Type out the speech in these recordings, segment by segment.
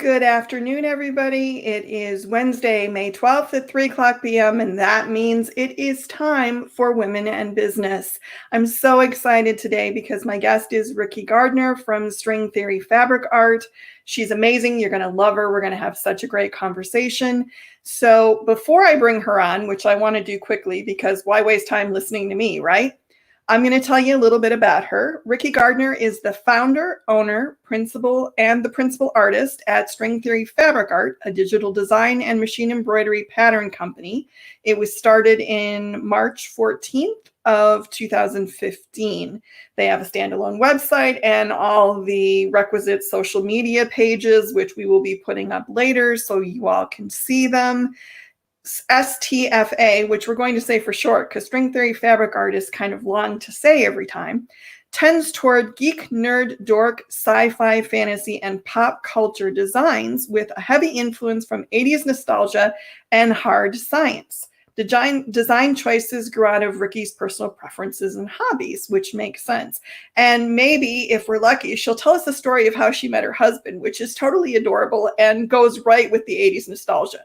Good afternoon, everybody. It is Wednesday, May 12th at 3 o'clock p.m., and that means it is time for Women and Business. I'm so excited today because my guest is Riqui Gardner from String Theory Fabric Art. She's amazing. You're going to love her. We're going to have such a great conversation. So before I bring her on, which I want to do quickly because why waste time listening to me, right? I'm going to tell you a little bit about her. Riqui Gardner is the founder, owner, principal, and the principal artist at String Theory Fabric Art, a digital design and machine embroidery pattern company. It was started in March 14th of 2015. They have a standalone website and all the requisite social media pages, which we will be putting up later so you all can see them. STFA, which we're going to say for short because String Theory Fabric Art is kind of long to say every time, tends toward geek, nerd, dork, sci-fi, fantasy, and pop culture designs with a heavy influence from 80s nostalgia and hard science. Design choices grew out of Riqui's personal preferences and hobbies, which makes sense. And maybe, if we're lucky, she'll tell us the story of how she met her husband, which is totally adorable and goes right with the 80s nostalgia.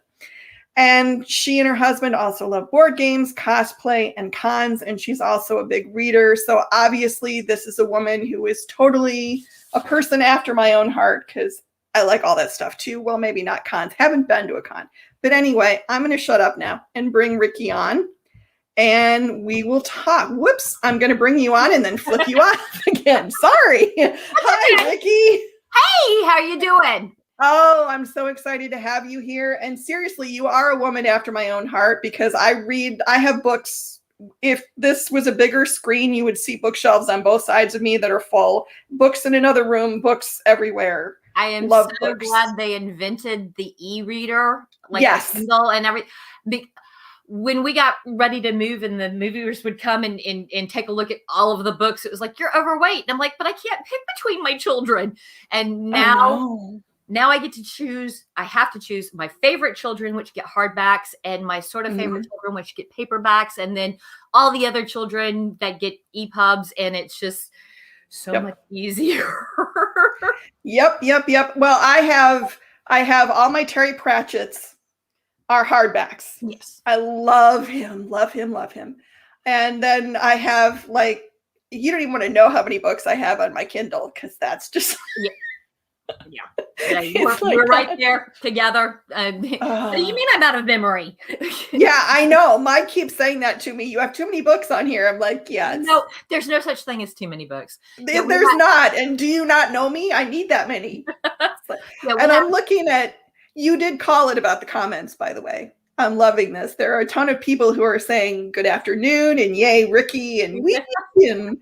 And she and her husband also love board games, cosplay, and cons, and she's also a big reader. So obviously this is a woman who is totally a person after my own heart because I like all that stuff too. Well, maybe not cons. Haven't been to a con. But anyway, I'm going to shut up now and bring Riqui on, and we will talk. Whoops, I'm going to bring you on and then flip you off again. Sorry. Hi, Riqui. Hey, how you doing? Oh, I'm so excited to have you here. And seriously, you are a woman after my own heart because I have books. If this was a bigger screen, you would see bookshelves on both sides of me that are full. Books in another room, books everywhere. I am so glad they invented the e-reader, like yes. the Kindle and everything. When we got ready to move and the movers would come and take a look at all of the books, it was like, you're overweight. And I'm like, but I can't pick between my children. And now I get to choose. I have to choose my favorite children, which get hardbacks, and my sort of favorite children, which get paperbacks, and then all the other children that get EPUBs, and it's just so much easier. Yep. Well, I have all my Terry Pratchett's are hardbacks. Yes. I love him. And then I have, like, you don't even want to know how many books I have on my Kindle because that's just we're right there together. What do you mean I'm out of memory? Yeah, I know. Mike keeps saying that to me. You have too many books on here. I'm like, yeah. No, there's no such thing as too many books. There's not. And do you not know me? I need that many. I'm looking at, you did call it about the comments, by the way. I'm loving this. There are a ton of people who are saying good afternoon and yay, Riqui, and we and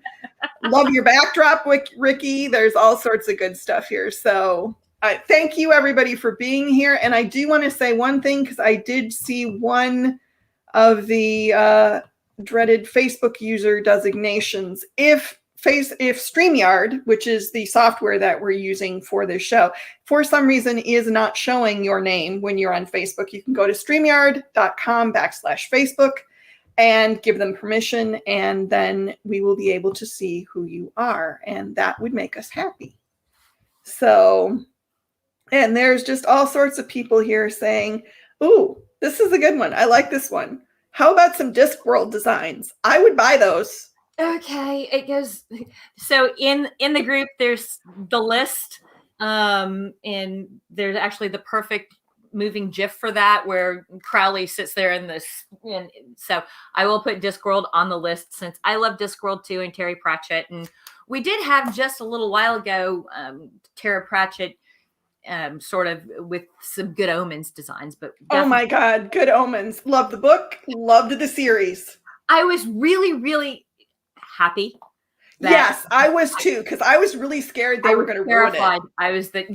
love your backdrop, Riqui. There's all sorts of good stuff here. So thank you, everybody, for being here. And I do want to say one thing because I did see one of the dreaded Facebook user designations. If StreamYard, which is the software that we're using for this show, for some reason is not showing your name when you're on Facebook, you can go to streamyard.com/Facebook and give them permission, and then we will be able to see who you are, and that would make us happy. So, and there's just all sorts of people here saying, ooh, this is a good one. I like this one. How about some Discworld designs? I would buy those. Okay, it goes. So in the group, there's the list, and there's actually the perfect moving GIF for that, where Crowley sits there in this. And so I will put Discworld on the list since I love Discworld too, and Terry Pratchett. And we did have just a little while ago Terry Pratchett, sort of with some Good Omens designs. But oh my God, Good Omens! Loved the book, loved the series. I was really, really happy. Yes, I was too, because I was really scared they were going to ruin it. I was that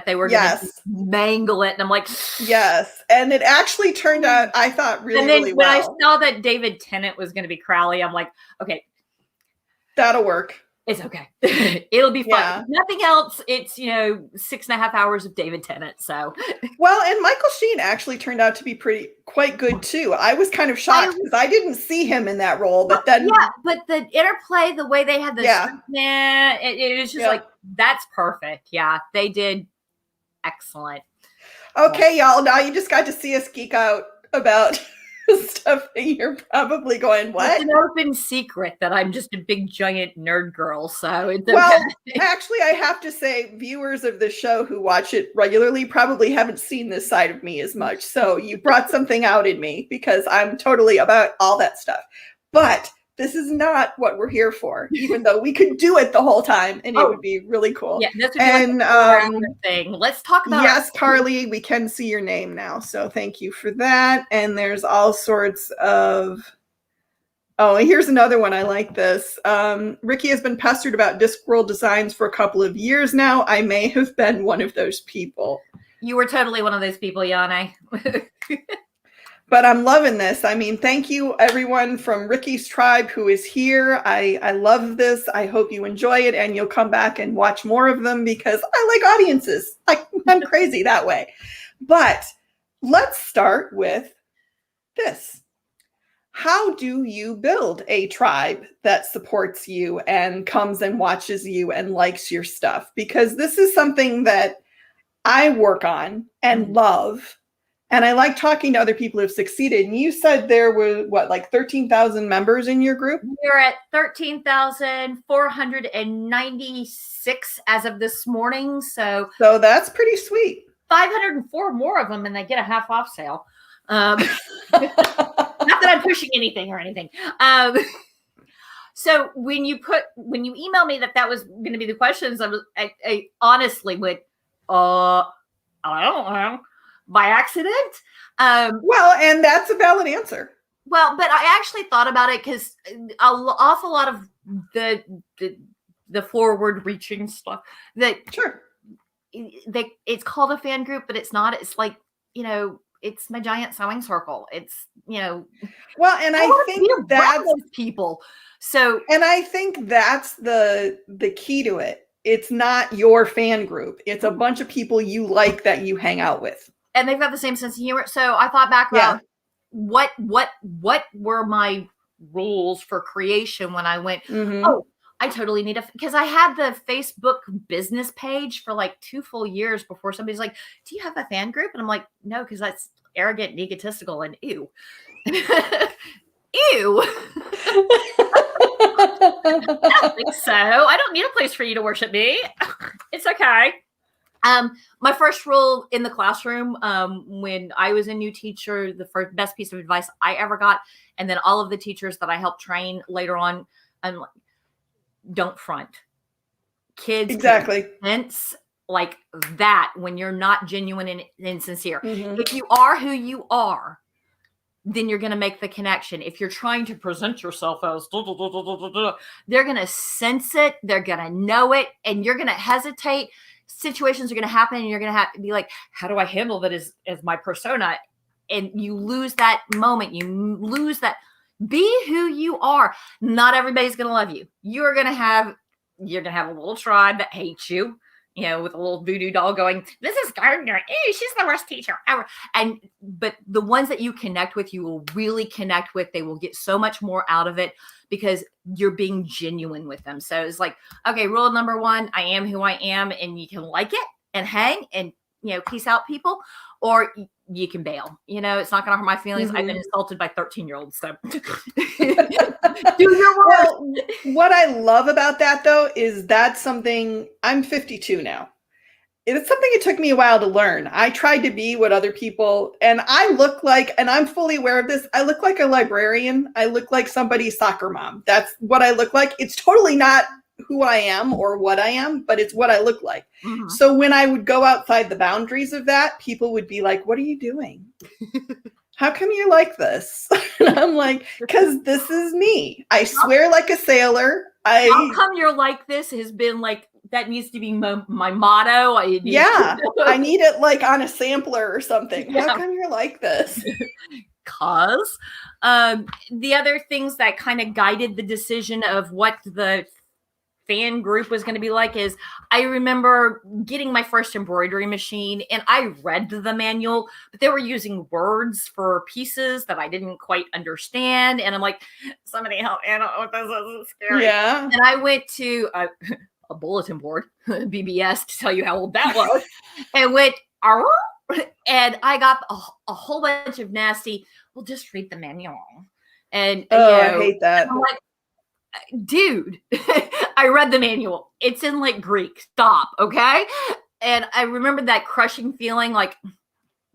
they were going to mangle it, and I'm like, yes, and it actually turned out, I thought, really, really well. And then when I saw that David Tennant was going to be Crowley, I'm like, okay, that'll work. It's okay. It'll be fun. Yeah. Nothing else. It's 6.5 hours of David Tennant. So well, and Michael Sheen actually turned out to be quite good too. I was kind of shocked because I didn't see him in that role, but then but the interplay, the way they had the it was just like, that's perfect. Yeah, they did excellent. Okay, y'all. Now you just got to see us geek out about stuff that you're probably going, what? It's an open secret that I'm just a big giant nerd girl, so it's well, okay. Actually, I have to say, viewers of the show who watch it regularly probably haven't seen this side of me as much. So you brought something out in me because I'm totally about all that stuff. But this is not what we're here for, even though we could do it the whole time and it would be really cool. Yeah, this would be like a thing. Let's talk about yes, Carly, we can see your name now. So thank you for that. And there's all sorts of here's another one. I like this. Riqui has been pestered about Discworld designs for a couple of years now. I may have been one of those people. You were totally one of those people, Yane. But I'm loving this. I mean, thank you everyone from Riqui's tribe who is here. I love this. I hope you enjoy it and you'll come back and watch more of them because I like audiences. I'm crazy that way. But let's start with this. How do you build a tribe that supports you and comes and watches you and likes your stuff? Because this is something that I work on and love. And I like talking to other people who've succeeded. And you said there were, like 13,000 members in your group? We're at 13,496 as of this morning. So that's pretty sweet. 504 more of them, and they get a half off sale. Not that I'm pushing anything or anything. So when you emailed me that was going to be the questions, I honestly went, I don't know. By accident. And that's a valid answer. Well, but I actually thought about it because an awful lot of the forward reaching stuff that it's called a fan group, but it's not. It's like, it's my giant sewing circle. It's, well, and I think that's people. So, and I think that's the key to it. It's not your fan group. It's a bunch of people you like that you hang out with. And they've got the same sense of humor. So I thought back about what were my rules for creation when I went, I totally need because I had the Facebook business page for like 2 full years before somebody's like, do you have a fan group? And I'm like, no, because that's arrogant and egotistical and ew. Ew. I don't think so. I don't need a place for you to worship me. It's okay. My first rule in the classroom, when I was a new teacher, the first best piece of advice I ever got, and then all of the teachers that I helped train later on, I'm like, don't front. Kids exactly sense like that when you're not genuine and sincere. If you are who you are, then you're going to make the connection. If you're trying to present yourself as they're going to sense it, they're going to know it, and you're going to hesitate. Situations are going to happen and you're going to have to be like, how do I handle that as my persona? And you lose that moment. You lose that. Be who you are. Not everybody's going to love you. You're going to have a little tribe that hates you, with a little voodoo doll going, this is Gardner. Ew, she's the worst teacher ever. But the ones that you connect with, you will really connect with. They will get so much more out of it because you're being genuine with them. So it's like, okay, rule number 1, I am who I am, and you can like it and hang and, peace out, people, or you can bail. It's not going to hurt my feelings. I've been insulted by 13-year-olds. So do your work. Well, what I love about that, though, is that's something I'm 52 now. It's something it took me a while to learn. I tried to be what other people, and I look like, and I'm fully aware of this, I look like a librarian. I look like somebody's soccer mom. That's what I look like. It's totally not who I am or what I am, but it's what I look like. So when I would go outside the boundaries of that, people would be like, what are you doing? How come you're like this? And I'm like, because this is me. I swear like a sailor. How come you're like this has been like, that needs to be my motto. I need it like on a sampler or something. Yeah. How come you're like this? Cause the other things that kind of guided the decision of what the fan group was going to be like is I remember getting my first embroidery machine and I read the manual, but they were using words for pieces that I didn't quite understand. And I'm like, somebody help me. I don't know what this is. It's scary. Yeah. And I went to a bulletin board, BBS, to tell you how old that was, and went, "Arr!" And I got a whole bunch of nasty, well, just read the manual. And, I hate that. I'm like, dude, I read the manual. It's in like Greek. Stop, okay? And I remember that crushing feeling like,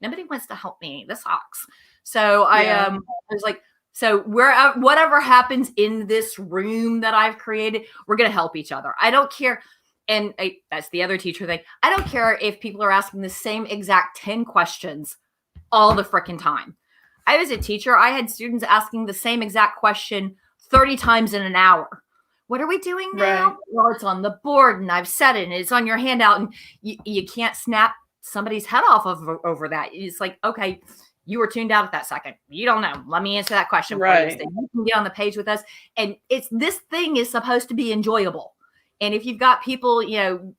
nobody wants to help me. This sucks. So I was like, so whatever happens in this room that I've created, we're going to help each other. I don't care. And that's the other teacher thing. I don't care if people are asking the same exact 10 questions all the freaking time. I was a teacher. I had students asking the same exact question 30 times in an hour. What are we doing now? Right. Well, it's on the board and I've said it and it's on your handout and you can't snap somebody's head off over that. It's like, okay, you were tuned out at that second. You don't know. Let me answer that question. Right. For you. You can get on the page with us. And this thing is supposed to be enjoyable. And if you've got people,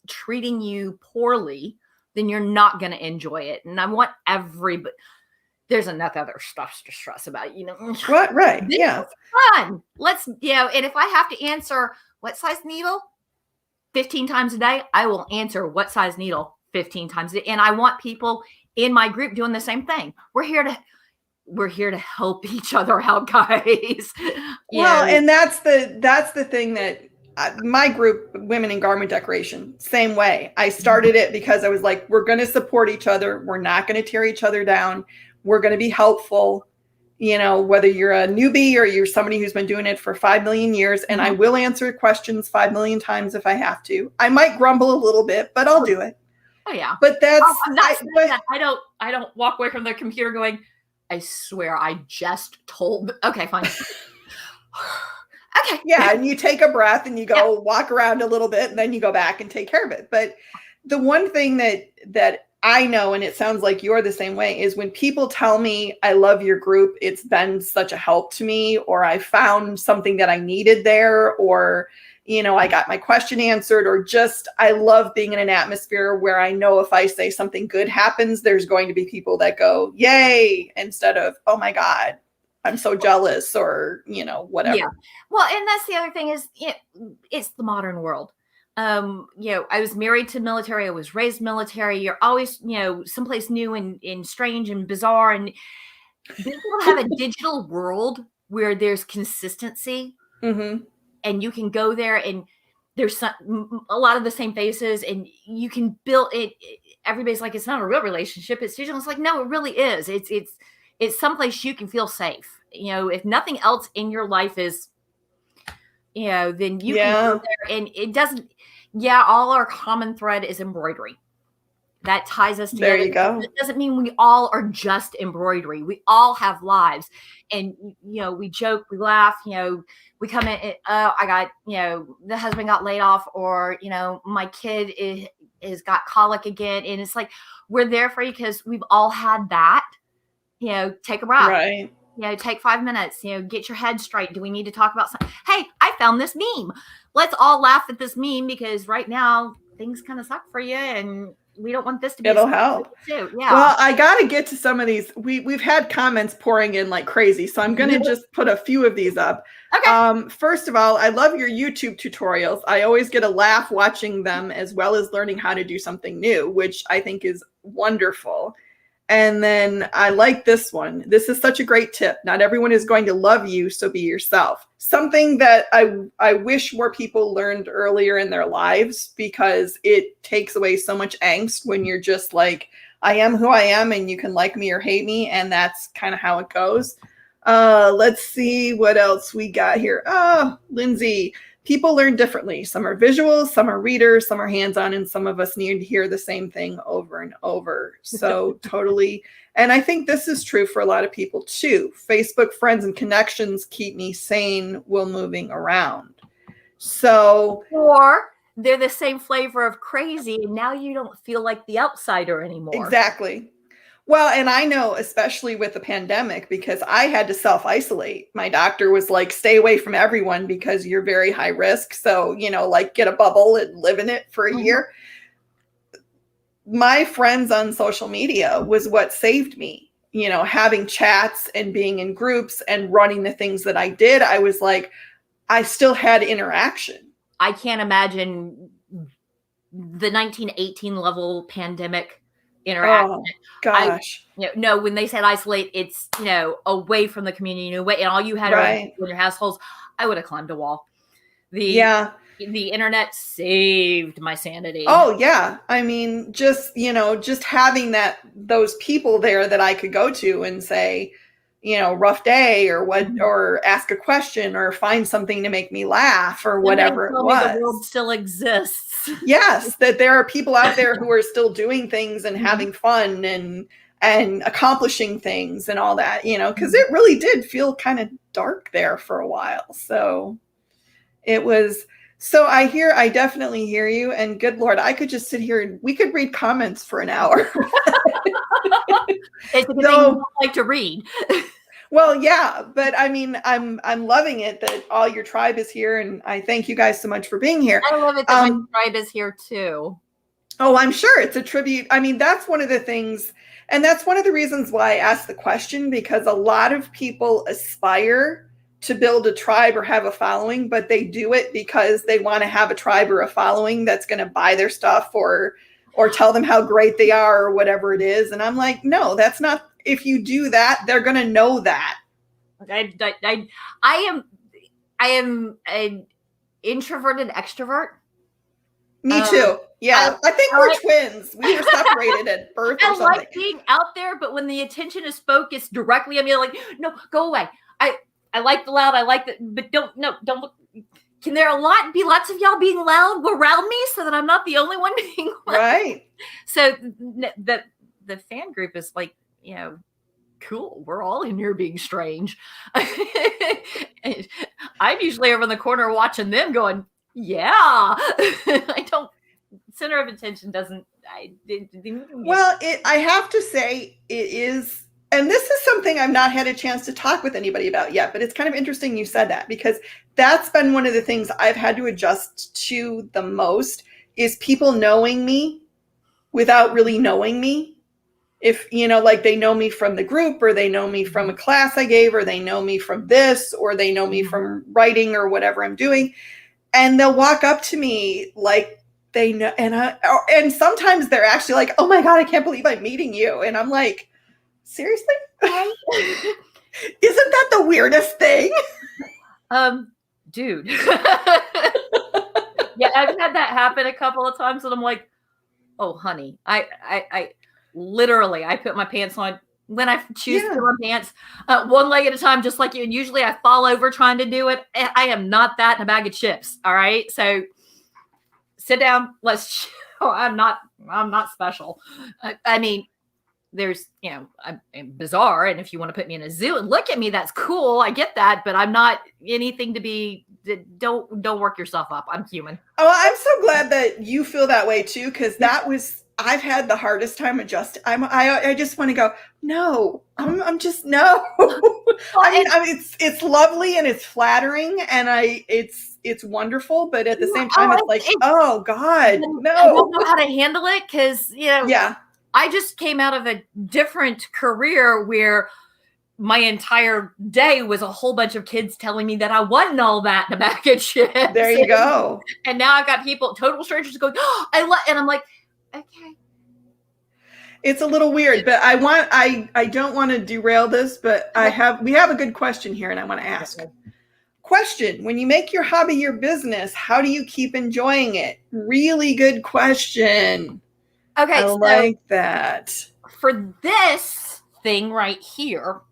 treating you poorly, then you're not going to enjoy it. And I want everybody. There's enough other stuff to stress about, What? Right. This yeah. is fun. Let's, and if I have to answer what size needle 15 times a day, I will answer what size needle 15 times a day. And I want people in my group doing the same thing. We're here to help each other out, guys. Well, and that's the thing that my group, Women in Garment Decoration, same way. I started it because I was like, we're going to support each other. We're not going to tear each other down. We're going to be helpful, whether you're a newbie or you're somebody who's been doing it for 5 million years. And I will answer questions 5 million times if I have to. I might grumble a little bit, but I'll do it. Oh yeah. But that's, I'm not saying that. I don't walk away from the computer going, I swear I just told. Okay, fine. Okay. Yeah. And you take a breath and you go walk around a little bit and then you go back and take care of it. But the one thing that I know, and it sounds like you're the same way, is when people tell me I love your group, it's been such a help to me, or I found something that I needed there, or, I got my question answered, or just, I love being in an atmosphere where I know if I say something good happens, there's going to be people that go, yay, instead of, oh my God, I'm so jealous, or, whatever. Yeah. Well, and that's the other thing is it's the modern world. I was married to military. I was raised military. You're always, someplace new and strange and bizarre. And being able to have a digital world where there's consistency and you can go there and there's a lot of the same faces and you can build it. Everybody's like, it's not a real relationship. It's digital. It's like, no, it really is. It's someplace you can feel safe. If nothing else in your life is, then you can go there and it doesn't, all our common thread is embroidery. That ties us together. There you go. It doesn't mean we all are just embroidery. We all have lives. And, we joke, we laugh, we come in, I got, the husband got laid off, or, my kid is got colic again. And it's like, we're there for you because we've all had that, take a breath. Right. Take 5 minutes, get your head straight. Do we need to talk about something? Hey, I found this meme. Let's all laugh at this meme because right now things kind of suck for you and we don't want this to be. It'll help. Too. Yeah. Well, I got to get to some of these. We've had comments pouring in like crazy. So I'm going to just put a few of these up. Okay. First of all, I love your YouTube tutorials. I always get a laugh watching them as well as learning how to do something new, which I think is wonderful. And then I like this one. This is such a great tip. Not everyone is going to love you, so be yourself. Something that I wish more people learned earlier in their lives, because it takes away so much angst when you're just like, I am who I am and you can like me or hate me. And that's kind of how it goes. Let's see what else we got here. Lindsay. People learn differently. Some are visuals, some are readers, some are hands-on, and some of us need to hear the same thing over and over. So totally. And I think this is true for a lot of people too. Facebook friends and connections keep me sane while moving around. So, or they're the same flavor of crazy, and now you don't feel like the outsider anymore. Exactly. Well, and I know, especially with the pandemic, because I had to self-isolate. My doctor was like, stay away from everyone because you're very high risk. So, like get a bubble and live in it for a year. My friends on social media was what saved me, having chats and being in groups and running the things that I did. I was like, I still had interaction. I can't imagine the 1918 level pandemic interaction. Oh gosh. No, when they said isolate, it's, away from the community, away, and all you had Right. in your households, I would have climbed a wall. Yeah. The internet saved my sanity. Oh yeah. I mean, just having those people there that I could go to and say, rough day or what, or ask a question or find something to make me laugh or whatever it was. The world still exists. Yes, that there are people out there who are still doing things and having fun and accomplishing things and all that, because it really did feel kind of dark there for a while. So it was. So I definitely hear you, and good Lord, I could just sit here and we could read comments for an hour. It's a good thing you don't like to read. Well, yeah, but I mean, I'm loving it that all your tribe is here, and I thank you guys so much for being here. I love it that my tribe is here too. Oh, I'm sure it's a tribute. I mean, that's one of the things, and that's one of the reasons why I asked the question, because a lot of people aspire to build a tribe or have a following, but they do it because they want to have a tribe or a following that's going to buy their stuff or tell them how great they are or whatever it is. And I'm like, no, that's not. If you do that, they're going to know that. I am an introverted extrovert. Me too. Yeah, I think we're twins. We were separated at birth or something. I like being out there, but when the attention is focused directly, I'm like, no, go away. I like the loud. I like the, but don't look. Can there be lots of y'all being loud around me so that I'm not the only one being loud? Right. So the fan group is like, cool. We're all in here being strange. I'm usually over in the corner watching them going, yeah. I don't. Center of attention doesn't. Well, I have to say it is. And this is something I've not had a chance to talk with anybody about yet, but it's kind of interesting you said that, because that's been one of the things I've had to adjust to the most is people knowing me without really knowing me. If, like they know me from the group, or they know me from a class I gave, or they know me from this, or they know me from writing or whatever I'm doing. And they'll walk up to me like they know. And sometimes they're actually like, oh my God, I can't believe I'm meeting you. And I'm like, seriously? Isn't that the weirdest thing? Dude. Yeah, I've had that happen a couple of times, and I'm like, oh, honey, I literally, I put my pants on when I choose to put on pants, one leg at a time, just like you. And usually I fall over trying to do it. I am not that in a bag of chips. All right. So sit down. Let's, I'm not special. I mean, there's, I'm bizarre. And if you want to put me in a zoo and look at me, that's cool. I get that, but I'm not anything to be, don't work yourself up. I'm human. Oh, I'm so glad that you feel that way too. Cause I've had the hardest time adjusting. I just want to go, no, I'm just, no. I mean, it's lovely and it's flattering and it's wonderful, but at the same time, it's like, oh God, no. I don't know how to handle it. Cause I just came out of a different career where my entire day was a whole bunch of kids telling me that I wasn't all that in a bag of chips. There you go. And now I've got people, total strangers going, oh, and I'm like, okay. It's a little weird, but I don't want to derail this, but we have a good question here and I want to ask. Okay. Question: when you make your hobby your business, how do you keep enjoying it? Really good question. Okay. I like that. For this thing right here,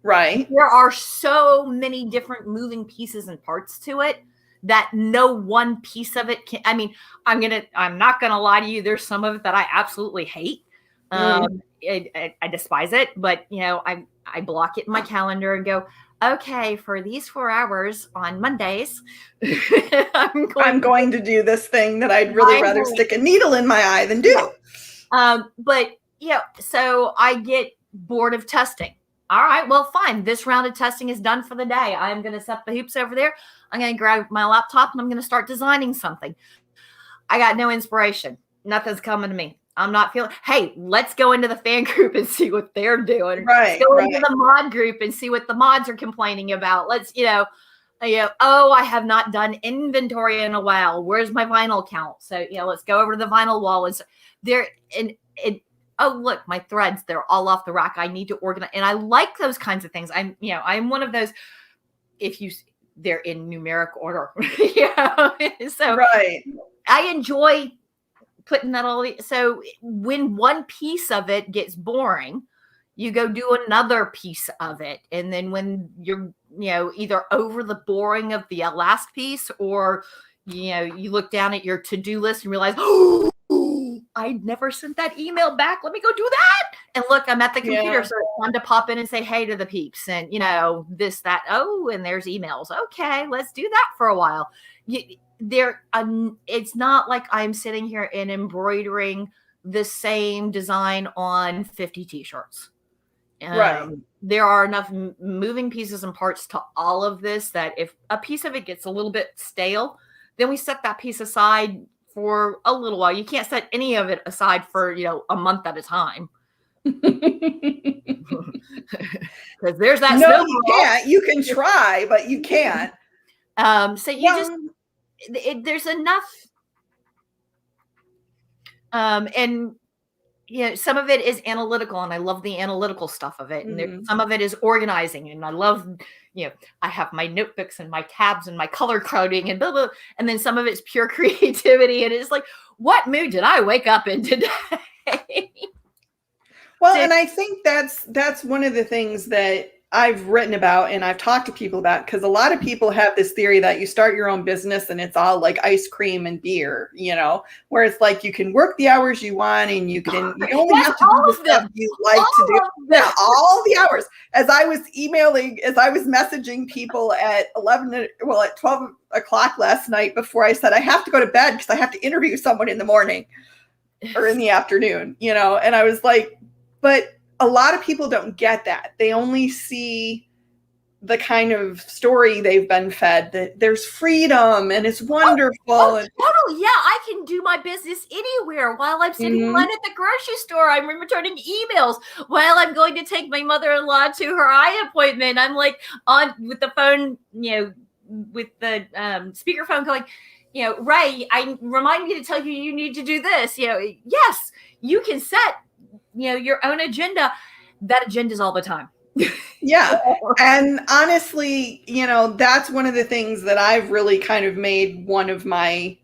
right, there are so many different moving pieces and parts to it that no one piece of it can. I mean, I'm not gonna lie to you. There's some of it that I absolutely hate. I despise it, but I block it in my calendar and go, okay, for these 4 hours on Mondays, I'm going to do this thing that I'd really rather stick a needle in my eye than do. But so I get bored of testing. All right, well, fine. This round of testing is done for the day. I'm going to set the hoops over there. I'm going to grab my laptop and I'm going to start designing something. I got no inspiration. Nothing's coming to me. I'm not feeling, hey, let's go into the fan group and see what they're doing. Right. Let's go into the mod group and see what the mods are complaining about. Let's, Oh, I have not done inventory in a while. Where's my vinyl count? So, let's go over to the vinyl wall. And so there, oh, look, my threads, they're all off the rack. I need to organize. And I like those kinds of things. I'm one of those, they're in numeric order. So right. I enjoy putting that all. So when one piece of it gets boring, you go do another piece of it. And then when you're, either over the boring of the last piece, or, you look down at your to-do list and realize, oh, I never sent that email back. Let me go do that. And look, I'm at the computer. So it's time to pop in and say, hey to the peeps and, this, that. Oh, and there's emails. Okay, let's do that for a while. It's not like I'm sitting here and embroidering the same design on 50 t-shirts. Right. There are enough moving pieces and parts to all of this that if a piece of it gets a little bit stale, then we set that piece aside for a little while. You can't set any of it aside for, a month at a time. Because there's that. No, you can't. You can try, but you can't. So you there's enough. And some of it is analytical, and I love the analytical stuff of it. And some of it is organizing, and I love, I have my notebooks and my tabs and my color coding and blah, blah. And then some of it's pure creativity. And it's like, what mood did I wake up in today? Well, and I think that's one of the things that I've written about and I've talked to people about, because a lot of people have this theory that you start your own business and it's all like ice cream and beer, where it's like you can work the hours you want and you only have to do the stuff you like to do. Yeah, all the hours. As I was messaging people at 12 o'clock last night before I said I have to go to bed because I have to interview someone in the morning or in the afternoon, and I was like, but a lot of people don't get that. They only see the kind of story they've been fed, that there's freedom and it's wonderful. Totally. Yeah, I can do my business anywhere while I'm sitting in line at the grocery store. I'm returning emails while I'm going to take my mother-in-law to her eye appointment. I'm like on with the phone, with the speakerphone going, Ray, I remind me to tell you need to do this. Yes, you can set your own agenda. That agenda's all the time. Yeah. And honestly, that's one of the things that I've really kind of made one of my,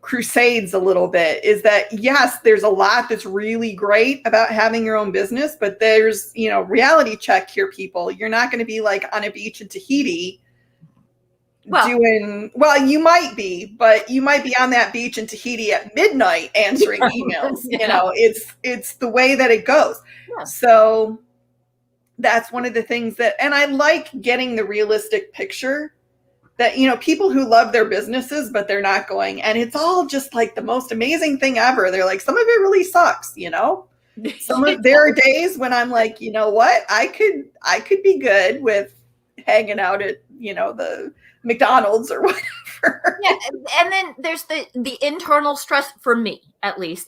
crusades a little bit, is that, yes, there's a lot that's really great about having your own business, but there's, reality check here, people. You're not going to be like on a beach in Tahiti you might be, but you might be on that beach in Tahiti at midnight answering emails. It's the way that it goes. Yeah. So that's one of the things and I like getting the realistic picture that, people who love their businesses, but they're not going, and it's all just like the most amazing thing ever. They're like, some of it really sucks, there are days when I'm like, what? I could be good with hanging out at, the McDonald's or whatever. Yeah, and then there's the internal stress for me, at least.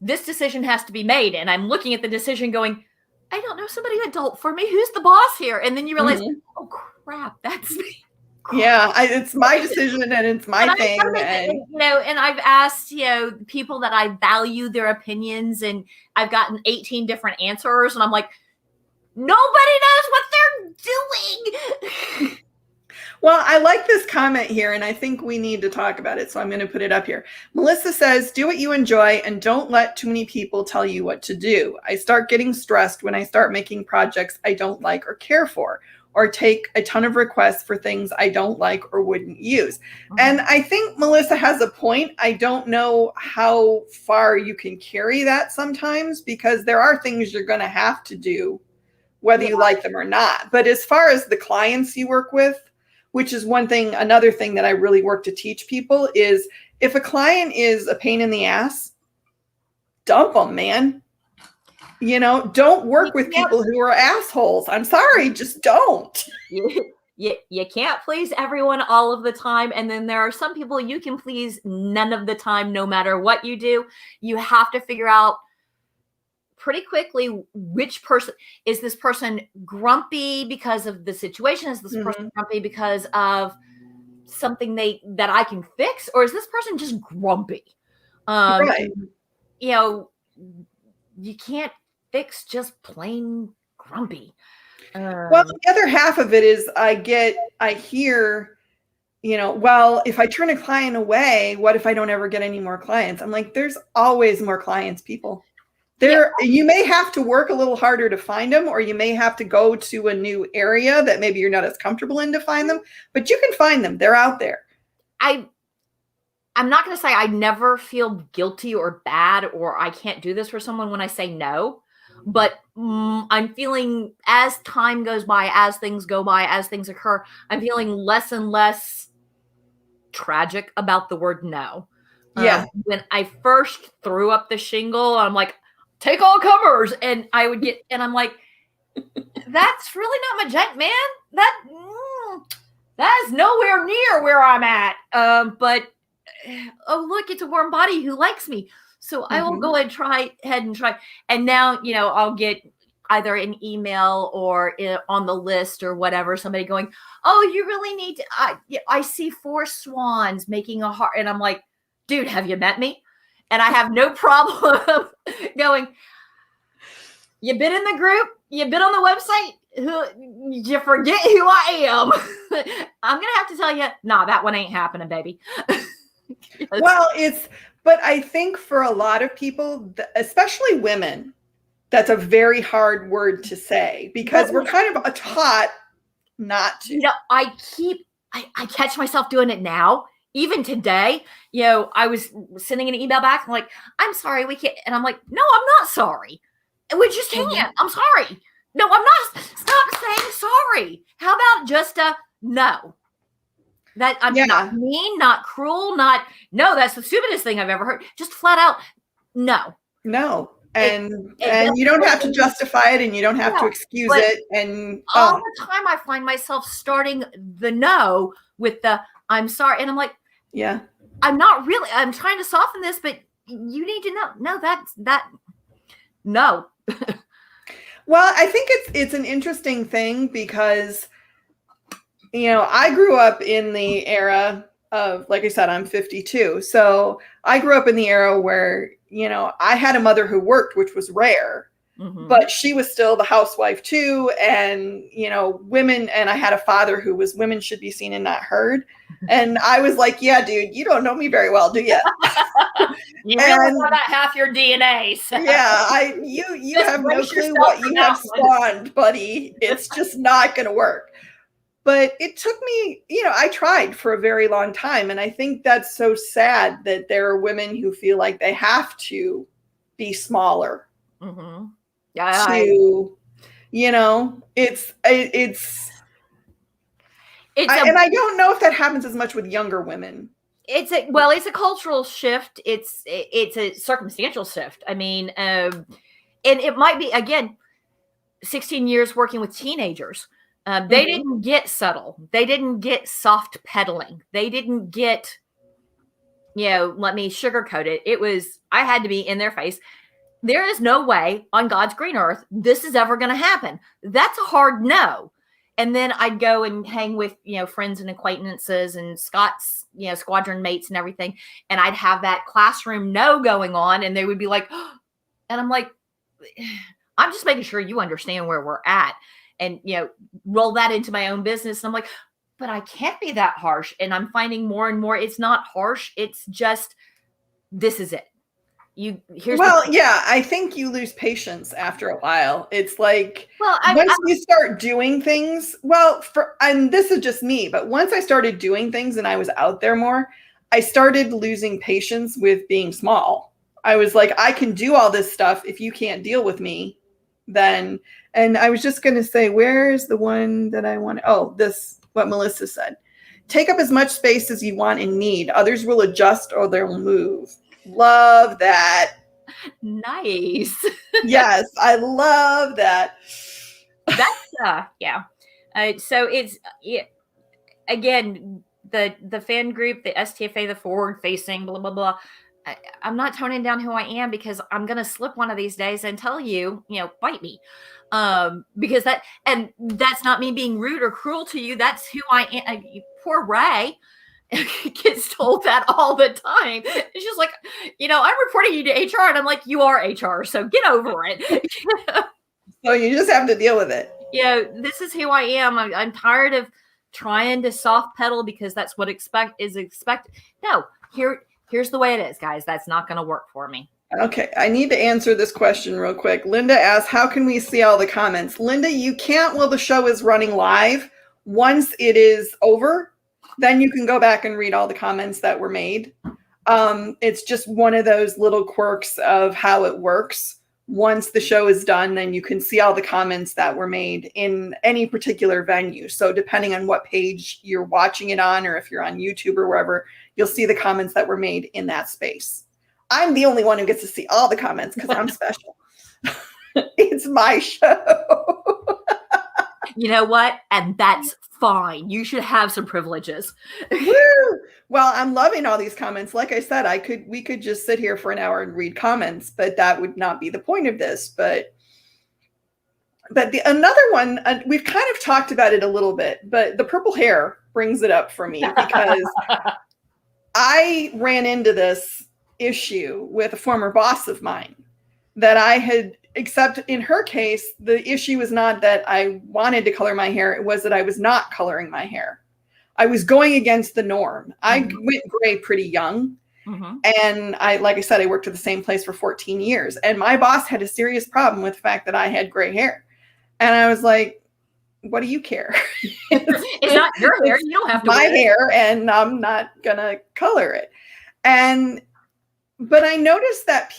This decision has to be made, and I'm looking at the decision going, I don't know somebody adult for me. Who's the boss here? And then you realize, oh crap, that's me. Yeah, it's my decision and it's my thing. And I've asked, people that I value their opinions, and I've gotten 18 different answers, and I'm like, nobody knows what they're doing. Well, I like this comment here, and I think we need to talk about it, so I'm going to put it up here. Melissa says, do what you enjoy and don't let too many people tell you what to do. I start getting stressed when I start making projects I don't like or care for, or take a ton of requests for things I don't like or wouldn't use. Mm-hmm. And I think Melissa has a point. I don't know how far you can carry that sometimes, because there are things you're going to have to do whether you like them or not. But as far as the clients you work with, which is another thing that I really work to teach people, is if a client is a pain in the ass, dump them, man. Don't work with people who are assholes. I'm sorry, just don't. You can't please everyone all of the time. And then there are some people you can please none of the time, no matter what you do. You have to figure out pretty quickly which person is this person grumpy because of the situation? Is this person grumpy because of something that I can fix, or is this person just grumpy? Right. You know, you can't fix just plain grumpy. Well, the other half of it is I hear, well, if I turn a client away, what if I don't ever get any more clients? I'm like, there's always more clients, people. You may have to work a little harder to find them, or you may have to go to a new area that maybe you're not as comfortable in to find them, but you can find them. They're out there. I'm not going to say I never feel guilty or bad or I can't do this for someone when I say no, but I'm feeling as time goes by, as things go by, as things occur, I'm feeling less and less tragic about the word no. Yeah. When I first threw up the shingle, I'm like, take all comers. And I would get, and I'm like, that's really not my junk, man. That is nowhere near where I'm at. But oh, look, it's a warm body who likes me. So I will go and try. And now, I'll get either an email or on the list or whatever, somebody going, oh, you really need to, I see 4 swans making a heart. And I'm like, dude, have you met me? And I have no problem going, you've been in the group, you've been on the website, you forget who I am. I'm going to have to tell you, nah, that one ain't happening, baby. Well, but I think for a lot of people, especially women, that's a very hard word to say because we're kind of taught not to. I catch myself doing it now. Even today, I was sending an email back. I'm like, I'm sorry, we can't. And I'm like, no, I'm not sorry. We just can't. I'm sorry. No, I'm not. Stop saying sorry. How about just a no? That I'm not mean, not cruel, no, that's the stupidest thing I've ever heard. Just flat out, no. No. And you don't have to justify it and you don't have to excuse it. And all the time I find myself starting the no with the I'm sorry. And I'm like, yeah, I'm not really, I'm trying to soften this, but you need to know. No, no. Well, I think it's an interesting thing because, I grew up in the era of, like I said, I'm 52. So I grew up in the era where, I had a mother who worked, which was rare, but she was still the housewife too. And, women, and I had a father who was women should be seen and not heard. And I was like, yeah, dude, you don't know me very well, do you? You really know that half your DNA. So. Yeah, you have no clue what you have spawned, buddy. It's just not going to work. But it took me, I tried for a very long time. And I think that's so sad that there are women who feel like they have to be smaller. Yeah. And I don't know if that happens as much with younger women. It's a cultural shift. It's a circumstantial shift. I mean, and it might be, again, 16 years working with teenagers. They didn't get subtle. They didn't get soft pedaling. They didn't get, let me sugarcoat it. It was, I had to be in their face. There is no way on God's green earth this is ever going to happen. That's a hard no. And then I'd go and hang with, friends and acquaintances and Scott's, squadron mates and everything. And I'd have that classroom no going on. And they would be like, oh, and I'm like, I'm just making sure you understand where we're at. And, roll that into my own business. And I'm like, but I can't be that harsh. And I'm finding more and more, it's not harsh. It's just, this is it. I think you lose patience after a while. It's like, once you start doing things, and this is just me, but once I started doing things and I was out there more, I started losing patience with being small. I was like, I can do all this stuff. If you can't deal with me, then, and I was just going to say, where is the one that I want? Oh, what Melissa said. Take up as much space as you want and need. Others will adjust or they'll move. Love that. Nice. Yes, I love that. That's yeah. So it's again the fan group, the STFA, the forward facing, blah blah blah. I'm not toning down who I am because I'm going to slip one of these days and tell you, bite me. Because that's not me being rude or cruel to you. That's who I am. Poor Ray gets told that all the time. It's just like, I'm reporting you to HR, and I'm like, you are HR, so get over it. So you just have to deal with it. This is who I am. I'm tired of trying to soft pedal because that's what is expected. No, here's the way it is, guys. That's not going to work for me. Okay, I need to answer this question real quick. Linda asks, how can we see all the comments? Linda, you can't while the show is running live. Once it is over, then you can go back and read all the comments that were made. It's just one of those little quirks of how it works. Once the show is done, then you can see all the comments that were made in any particular venue. So depending on what page you're watching it on, or if you're on YouTube or wherever, you'll see the comments that were made in that space. I'm the only one who gets to see all the comments because I'm special. It's my show. You know what? And that's fine. You should have some privileges. Woo! Well, I'm loving all these comments. Like I said, we could just sit here for an hour and read comments, but that would not be the point of this. But another one, we've kind of talked about it a little bit, but the purple hair brings it up for me because I ran into this issue with a former boss of mine that I had, except in her case, the issue was not that I wanted to color my hair. It was that I was not coloring my hair. I was going against the norm. I went gray pretty young. And like I said, I worked at the same place for 14 years. And my boss had a serious problem with the fact that I had gray hair. And I was like, what do you care? It's not your hair. You don't have to my hair, and I'm not going to color it. But I noticed that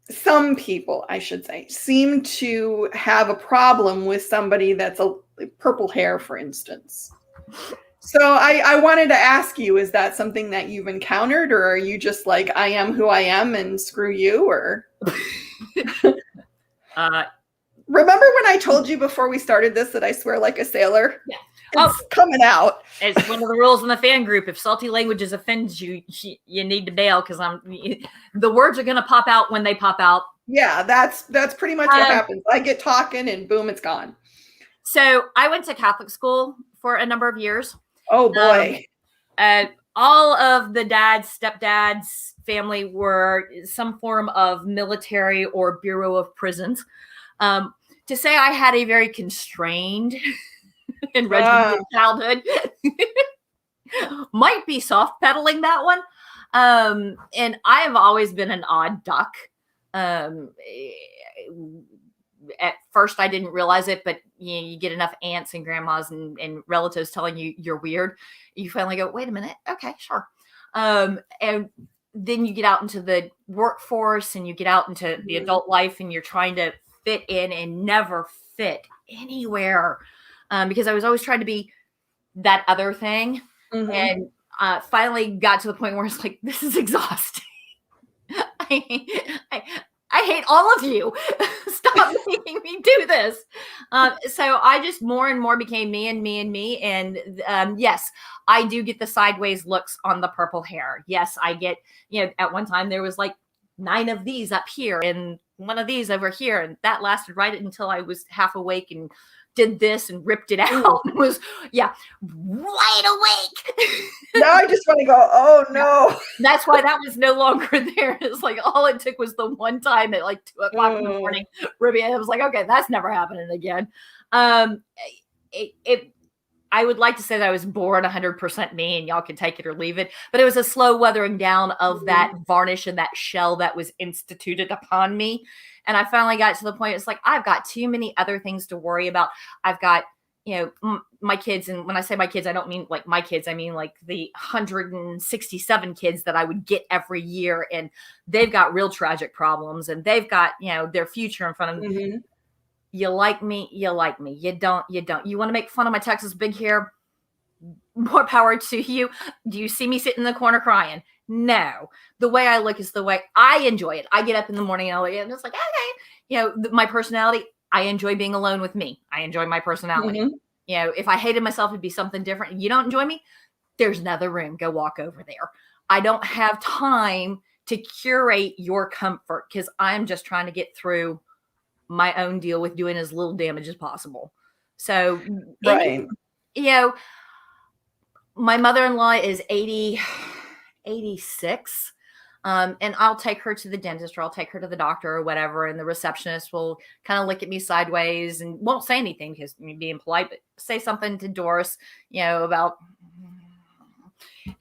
some people, I should say, seem to have a problem with somebody that's a purple hair, for instance. So I wanted to ask you, is that something that you've encountered, or are you just like, I am who I am and screw you? Or remember when I told you before we started this that I swear like a sailor? Yeah. It's coming out. It's one of the rules in the fan group. If salty languages offends you, you need to bail because the words are going to pop out when they pop out. Yeah, that's pretty much what happens. I get talking and boom, it's gone. So I went to Catholic school for a number of years. Oh boy. All of the stepdads, family were some form of military or Bureau of Prisons. To say I had a very constrained and regimented childhood might be soft pedaling that one. And I have always been an odd duck. At first I didn't realize it, but you get enough aunts and grandmas and relatives telling you you're weird. You finally go, wait a minute. Okay, sure. And then you get out into the workforce and you get out into the adult life and you're trying to fit in and never fit anywhere. Because I was always trying to be that other thing. And finally got to the point where it's like, this is exhausting. I hate all of you. Stop making me do this. So I just more and more became me and me and me. And yes, I do get the sideways looks on the purple hair. Yes, I get, at one time there was like 9 of these up here and 1 of these over here. And that lasted right until I was half awake and did this and ripped it out and was, wide awake. Now I just want to go, oh no. That's why that was no longer there. It's like all it took was the one time at like 2:00 in the morning. Ruby, I was like, okay, that's never happening again. I would like to say that I was born 100% me and y'all can take it or leave it, but it was a slow weathering down of that varnish and that shell that was instituted upon me. And I finally got to the point, it's like, I've got too many other things to worry about. I've got, my kids. And when I say my kids, I don't mean like my kids. I mean like the 167 kids that I would get every year. And they've got real tragic problems and they've got, their future in front of them. You like me, you like me. You don't. You want to make fun of my Texas big hair? More power to you. Do you see me sitting in the corner crying? No. The way I look is the way I enjoy it. I get up in the morning and I'm just like, okay. My personality, I enjoy being alone with me. I enjoy my personality. If I hated myself, it'd be something different. You don't enjoy me? there's another room. Go walk over there. I don't have time to curate your comfort because I'm just trying to get through my own deal with doing as little damage as possible. So, Right. My mother-in-law is 86. And I'll take her to the dentist, or I'll take her to the doctor or whatever. And the receptionist will kind of look at me sideways and won't say anything because being polite, but say something to Doris, about,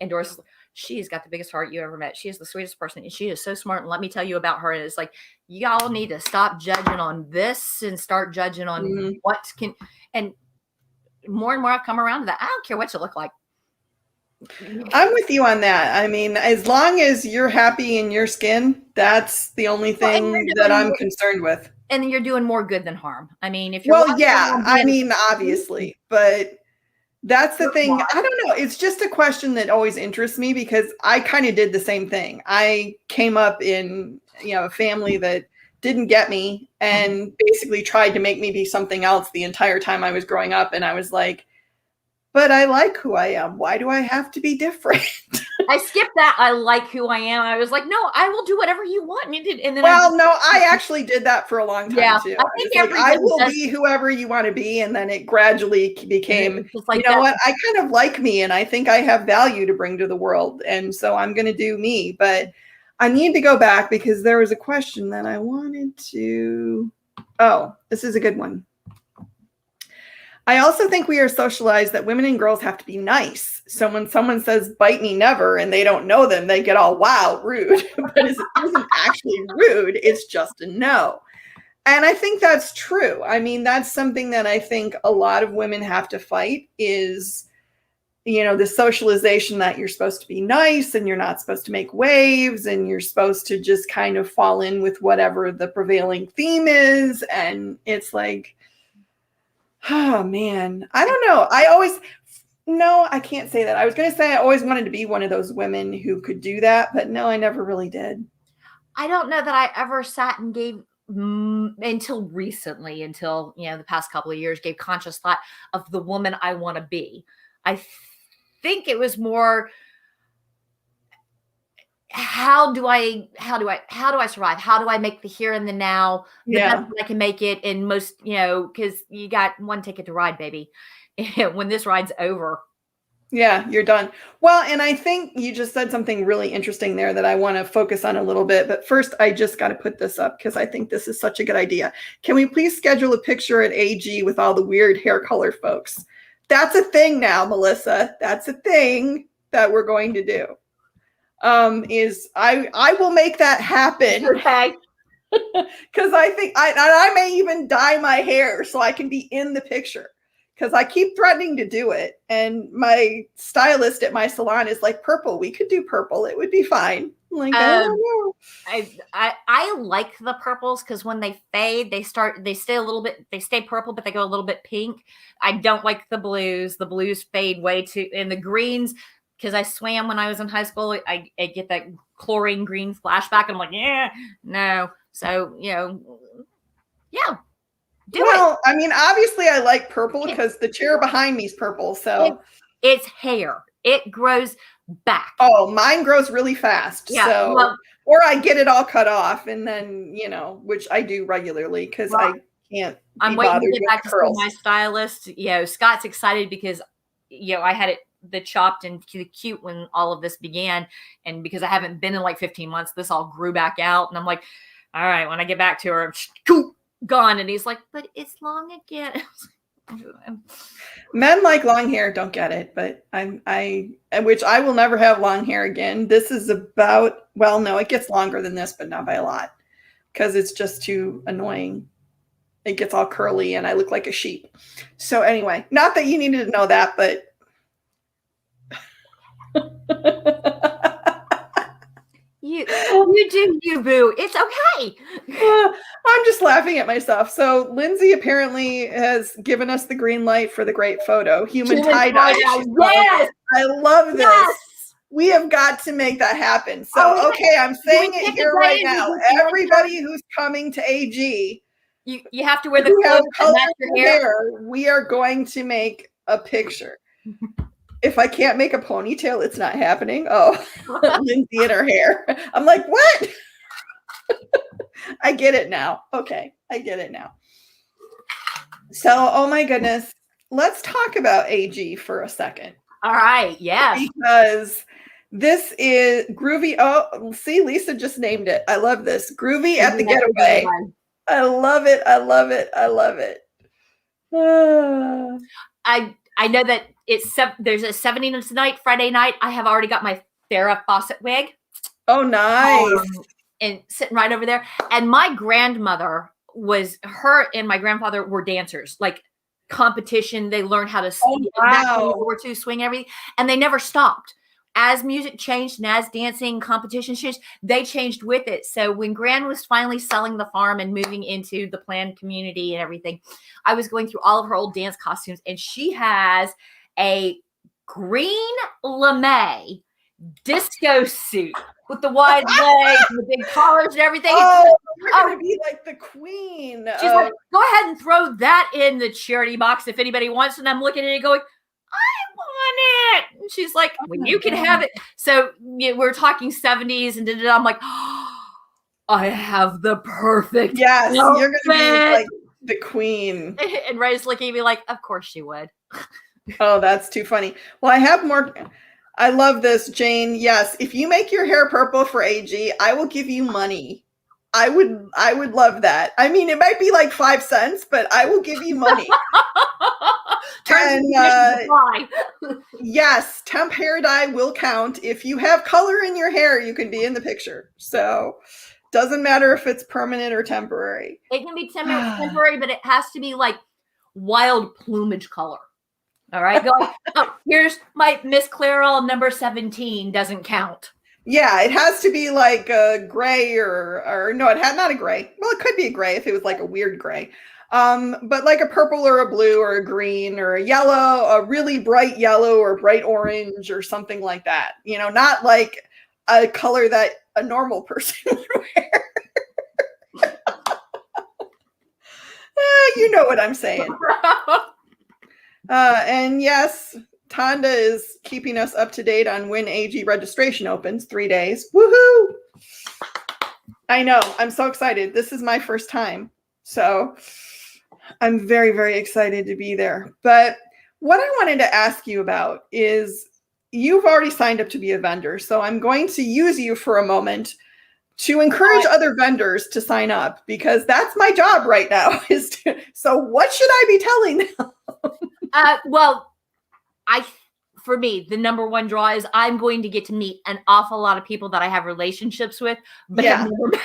and Doris, she's got the biggest heart you ever met. She is the sweetest person. And she is so smart. And let me tell you about her. And it's like, y'all need to stop judging on this and start judging on and more and more I've come around to that. I don't care what you look like. I'm with you on that. I mean, as long as you're happy in your skin, that's the only thing that I'm concerned with. And you're doing more good than harm. I mean, if you're obviously, but that's the thing. I don't know. It's just a question that always interests me because I kind of did the same thing. I came up in, a family that didn't get me and basically tried to make me be something else the entire time I was growing up. And I was like, but I like who I am. Why do I have to be different? I skipped that. I like who I am. I was like, no, I will do whatever you want me to. And then I actually did that for a long time too. I will be whoever you want to be. And then it gradually became, what? I kind of like me and I think I have value to bring to the world. And so I'm going to do me. But I need to go back because there was a question that I wanted to. Oh, this is a good one. I also think we are socialized that women and girls have to be nice. So when someone says, bite me never, and they don't know them, they get all, wow, rude. But it isn't actually rude. It's just a no. And I think that's true. I mean, that's something that I think a lot of women have to fight is, the socialization that you're supposed to be nice and you're not supposed to make waves and you're supposed to just kind of fall in with whatever the prevailing theme is. And it's like, oh man, I don't know. I can't say that. I was going to say I always wanted to be one of those women who could do that, but no, I never really did. I don't know that I ever sat and gave until recently, the past couple of years, gave conscious thought of the woman I want to be. I think it was more, how do I survive? How do I make the here and the now the best I can make it? And most, because you got one ticket to ride, baby. When this ride's over. Yeah, you're done. Well, and I think you just said something really interesting there that I want to focus on a little bit. But first, I just got to put this up because I think this is such a good idea. Can we please schedule a picture at AG with all the weird hair color folks? That's a thing now, Melissa. That's a thing that we're going to do. I will make that happen. Okay. Because I think I may even dye my hair so I can be in the picture. Because I keep threatening to do it. And my stylist at my salon is like, purple. We could do purple. It would be fine. I'm like, I don't know. I like the purples because when they fade, they stay a little bit, they stay purple, but they go a little bit pink. I don't like the blues. The blues fade way too, and the greens, because I swam when I was in high school, I get that chlorine green flashback. And I'm like, yeah, no. So, do it. I mean, obviously I like purple because the chair behind me is purple. So it's hair. It grows back. Oh, mine grows really fast. Yeah, so, or I get it all cut off and then, which I do regularly because I can't. I'm waiting to get back to see my stylist. Scott's excited because, I had the chopped and the cute when all of this began. And because I haven't been in like 15 months, this all grew back out. And I'm like, all right, when I get back to her, gone. And he's like, but it's long again. Men like long hair, don't get it, but which I will never have long hair again. This is about, it gets longer than this, but not by a lot because it's just too annoying. It gets all curly and I look like a sheep. So anyway, not that you needed to know that, but you do you, boo. It's okay. I'm just laughing at myself. So Lindsay apparently has given us the green light for the great photo. Human tie-dye. Yes. I love this. Yes. We have got to make that happen. So, okay, I'm saying it here right now. Everybody who's coming to AG, you have to wear the clothes that match your hair. We are going to make a picture. if I can't make a ponytail, it's not happening. Oh, Lindsay and her hair. I'm like, what? I get it now. Okay, I get it now. So, oh my goodness. Let's talk about AG for a second. All right. Yeah. Because this is Groovy. Oh, see, Lisa just named it. I love this. Groovy at the Getaway. I love it. I love it. I love it. I know that there's a 70 tonight, Friday night. I have already got my Farrah Fawcett wig. Oh, nice. And sitting right over there. And my grandmother her and my grandfather were dancers, like competition. They learned how to swing everything, and they never stopped. As music changed and as dancing competition changed, they changed with it. So when Gran was finally selling the farm and moving into the planned community and everything, I was going through all of her old dance costumes, and she has a green lame disco suit with the wide legs and the big collars and everything. Oh, you're going to be like the queen. She's like, go ahead and throw that in the charity box if anybody wants. And I'm looking at it going, I want it. And she's like, well, you can have it. So we're talking 70s and I'm like, oh, I have the perfect outfit. You're going to be like the queen. And Ray's looking at me like, of course she would. Oh, that's too funny. Well, I have more. I love this, Jane. Yes, if you make your hair purple for AG, I will give you money. I would love that. I mean, it might be like 5 cents, but I will give you money. Yes, temp hair dye will count. If you have color in your hair, you can be in the picture. So doesn't matter if it's permanent or temporary. It can be temporary, but it has to be like wild plumage color. All right. Here's my Miss Clairol number 17 doesn't count. Yeah, it has to be like a gray or no, it had not a gray. Well, it could be a gray if it was like a weird gray. But like a purple or a blue or a green or a yellow, a really bright yellow or bright orange or something like that. Not like a color that a normal person would wear. You know what I'm saying. And yes, Tonda is keeping us up to date on when AG registration opens. 3 days. Woohoo! I know. I'm so excited. This is my first time. So I'm very, very excited to be there. But what I wanted to ask you about is you've already signed up to be a vendor. So I'm going to use you for a moment to encourage other vendors to sign up, because that's my job right now. So what should I be telling them? Well, for me, the number one draw is I'm going to get to meet an awful lot of people that I have relationships with, but have never met.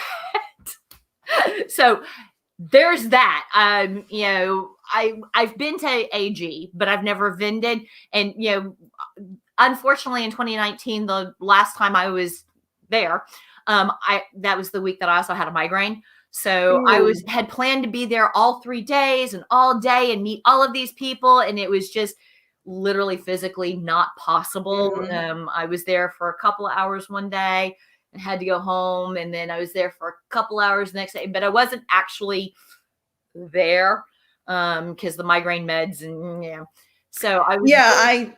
So there's that. I've been to AG, but I've never vended. And, unfortunately in 2019, the last time I was there, that was the week that I also had a migraine. So I had planned to be there all 3 days and all day and meet all of these people. And it was just literally physically not possible. I was there for a couple of hours one day and had to go home. And then I was there for a couple hours the next day, but I wasn't actually there because the migraine meds and So I was I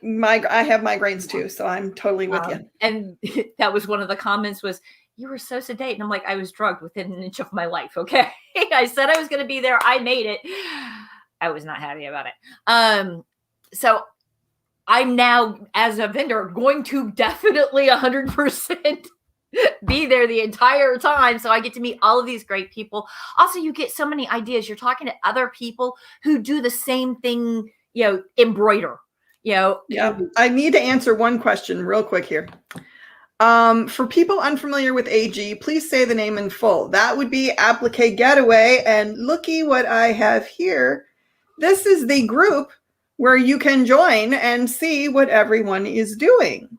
have migraines too. So I'm totally with you. And that was one of the comments was, you were so sedate. And I'm like, I was drugged within an inch of my life. Okay. I said I was going to be there. I made it. I was not happy about it. So I'm now, as a vendor, going to definitely 100% be there the entire time. So I get to meet all of these great people. Also, you get so many ideas. You're talking to other people who do the same thing, embroider. Yeah. I need to answer one question real quick here. For people unfamiliar with AG, please say the name in full. That would be Applique Getaway. And looky what I have here. This is the group where you can join and see what everyone is doing.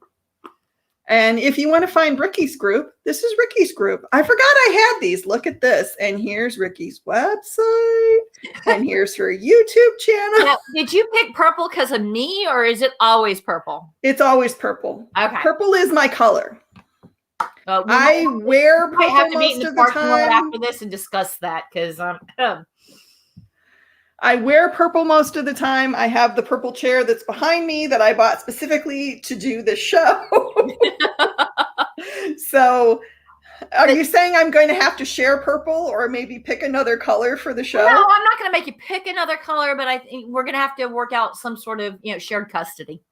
And if you want to find Riqui's group, this is Riqui's group. I forgot I had these. Look at this. And here's Riqui's website. And here's her YouTube channel. Now, did you pick purple because of me, or is it always purple? It's always purple. Okay. Purple is my color. I wear purple have to meet most in of the time. After this and discuss that because I wear purple most of the time. I have the purple chair that's behind me that I bought specifically to do this show. So are you saying I'm going to have to share purple or maybe pick another color for the show? No, I'm not going to make you pick another color, but I think we're going to have to work out some sort of, shared custody.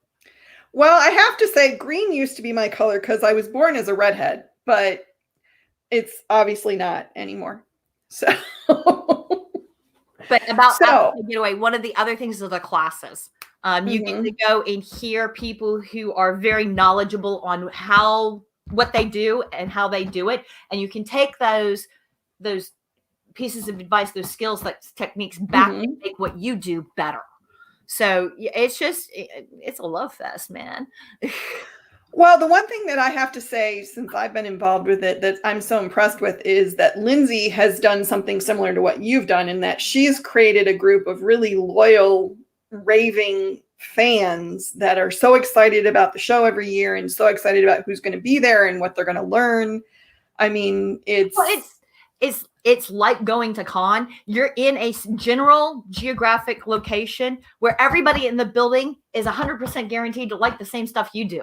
Well, I have to say green used to be my color because I was born as a redhead, but it's obviously not anymore. So But about getaway, one of the other things are the classes. You get to go and hear people who are very knowledgeable on what they do and how they do it, and you can take those pieces of advice, those skills, like techniques, back and make what you do better. So it's a love fest, man. Well, the one thing that I have to say, since I've been involved with it, that I'm so impressed with is that Lindsay has done something similar to what you've done, in that she's created a group of really loyal, raving fans that are so excited about the show every year and so excited about who's going to be there and what they're going to learn. I mean, it's like going to con. You're in a general geographic location where everybody in the building is 100% guaranteed to like the same stuff you do.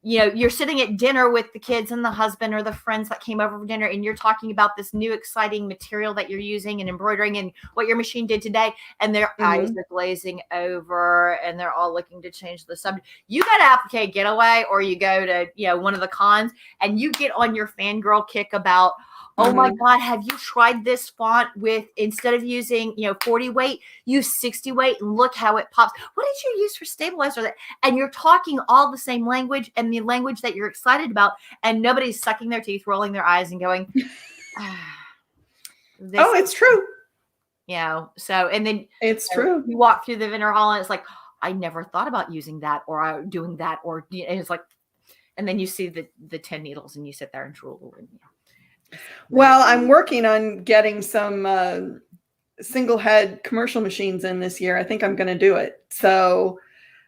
You're sitting at dinner with the kids and the husband or the friends that came over for dinner, and you're talking about this new exciting material that you're using and embroidering and what your machine did today, and their eyes are glazing over and they're all looking to change the subject. You got to applicate Getaway, or you go to one of the cons and you get on your fangirl kick about, oh my God, have you tried this font with, instead of using 40 weight, use 60 weight and look how it pops. What did you use for stabilizer? And you're talking all the same language and the language that you're excited about, and nobody's sucking their teeth, rolling their eyes and going, it's true. So, and then it's true. You walk through the vendor hall and it's like, I never thought about using that or doing that, and it's like, and then you see the 10 needles and you sit there and drool and Well, I'm working on getting some single head commercial machines in this year. I think I'm going to do it. So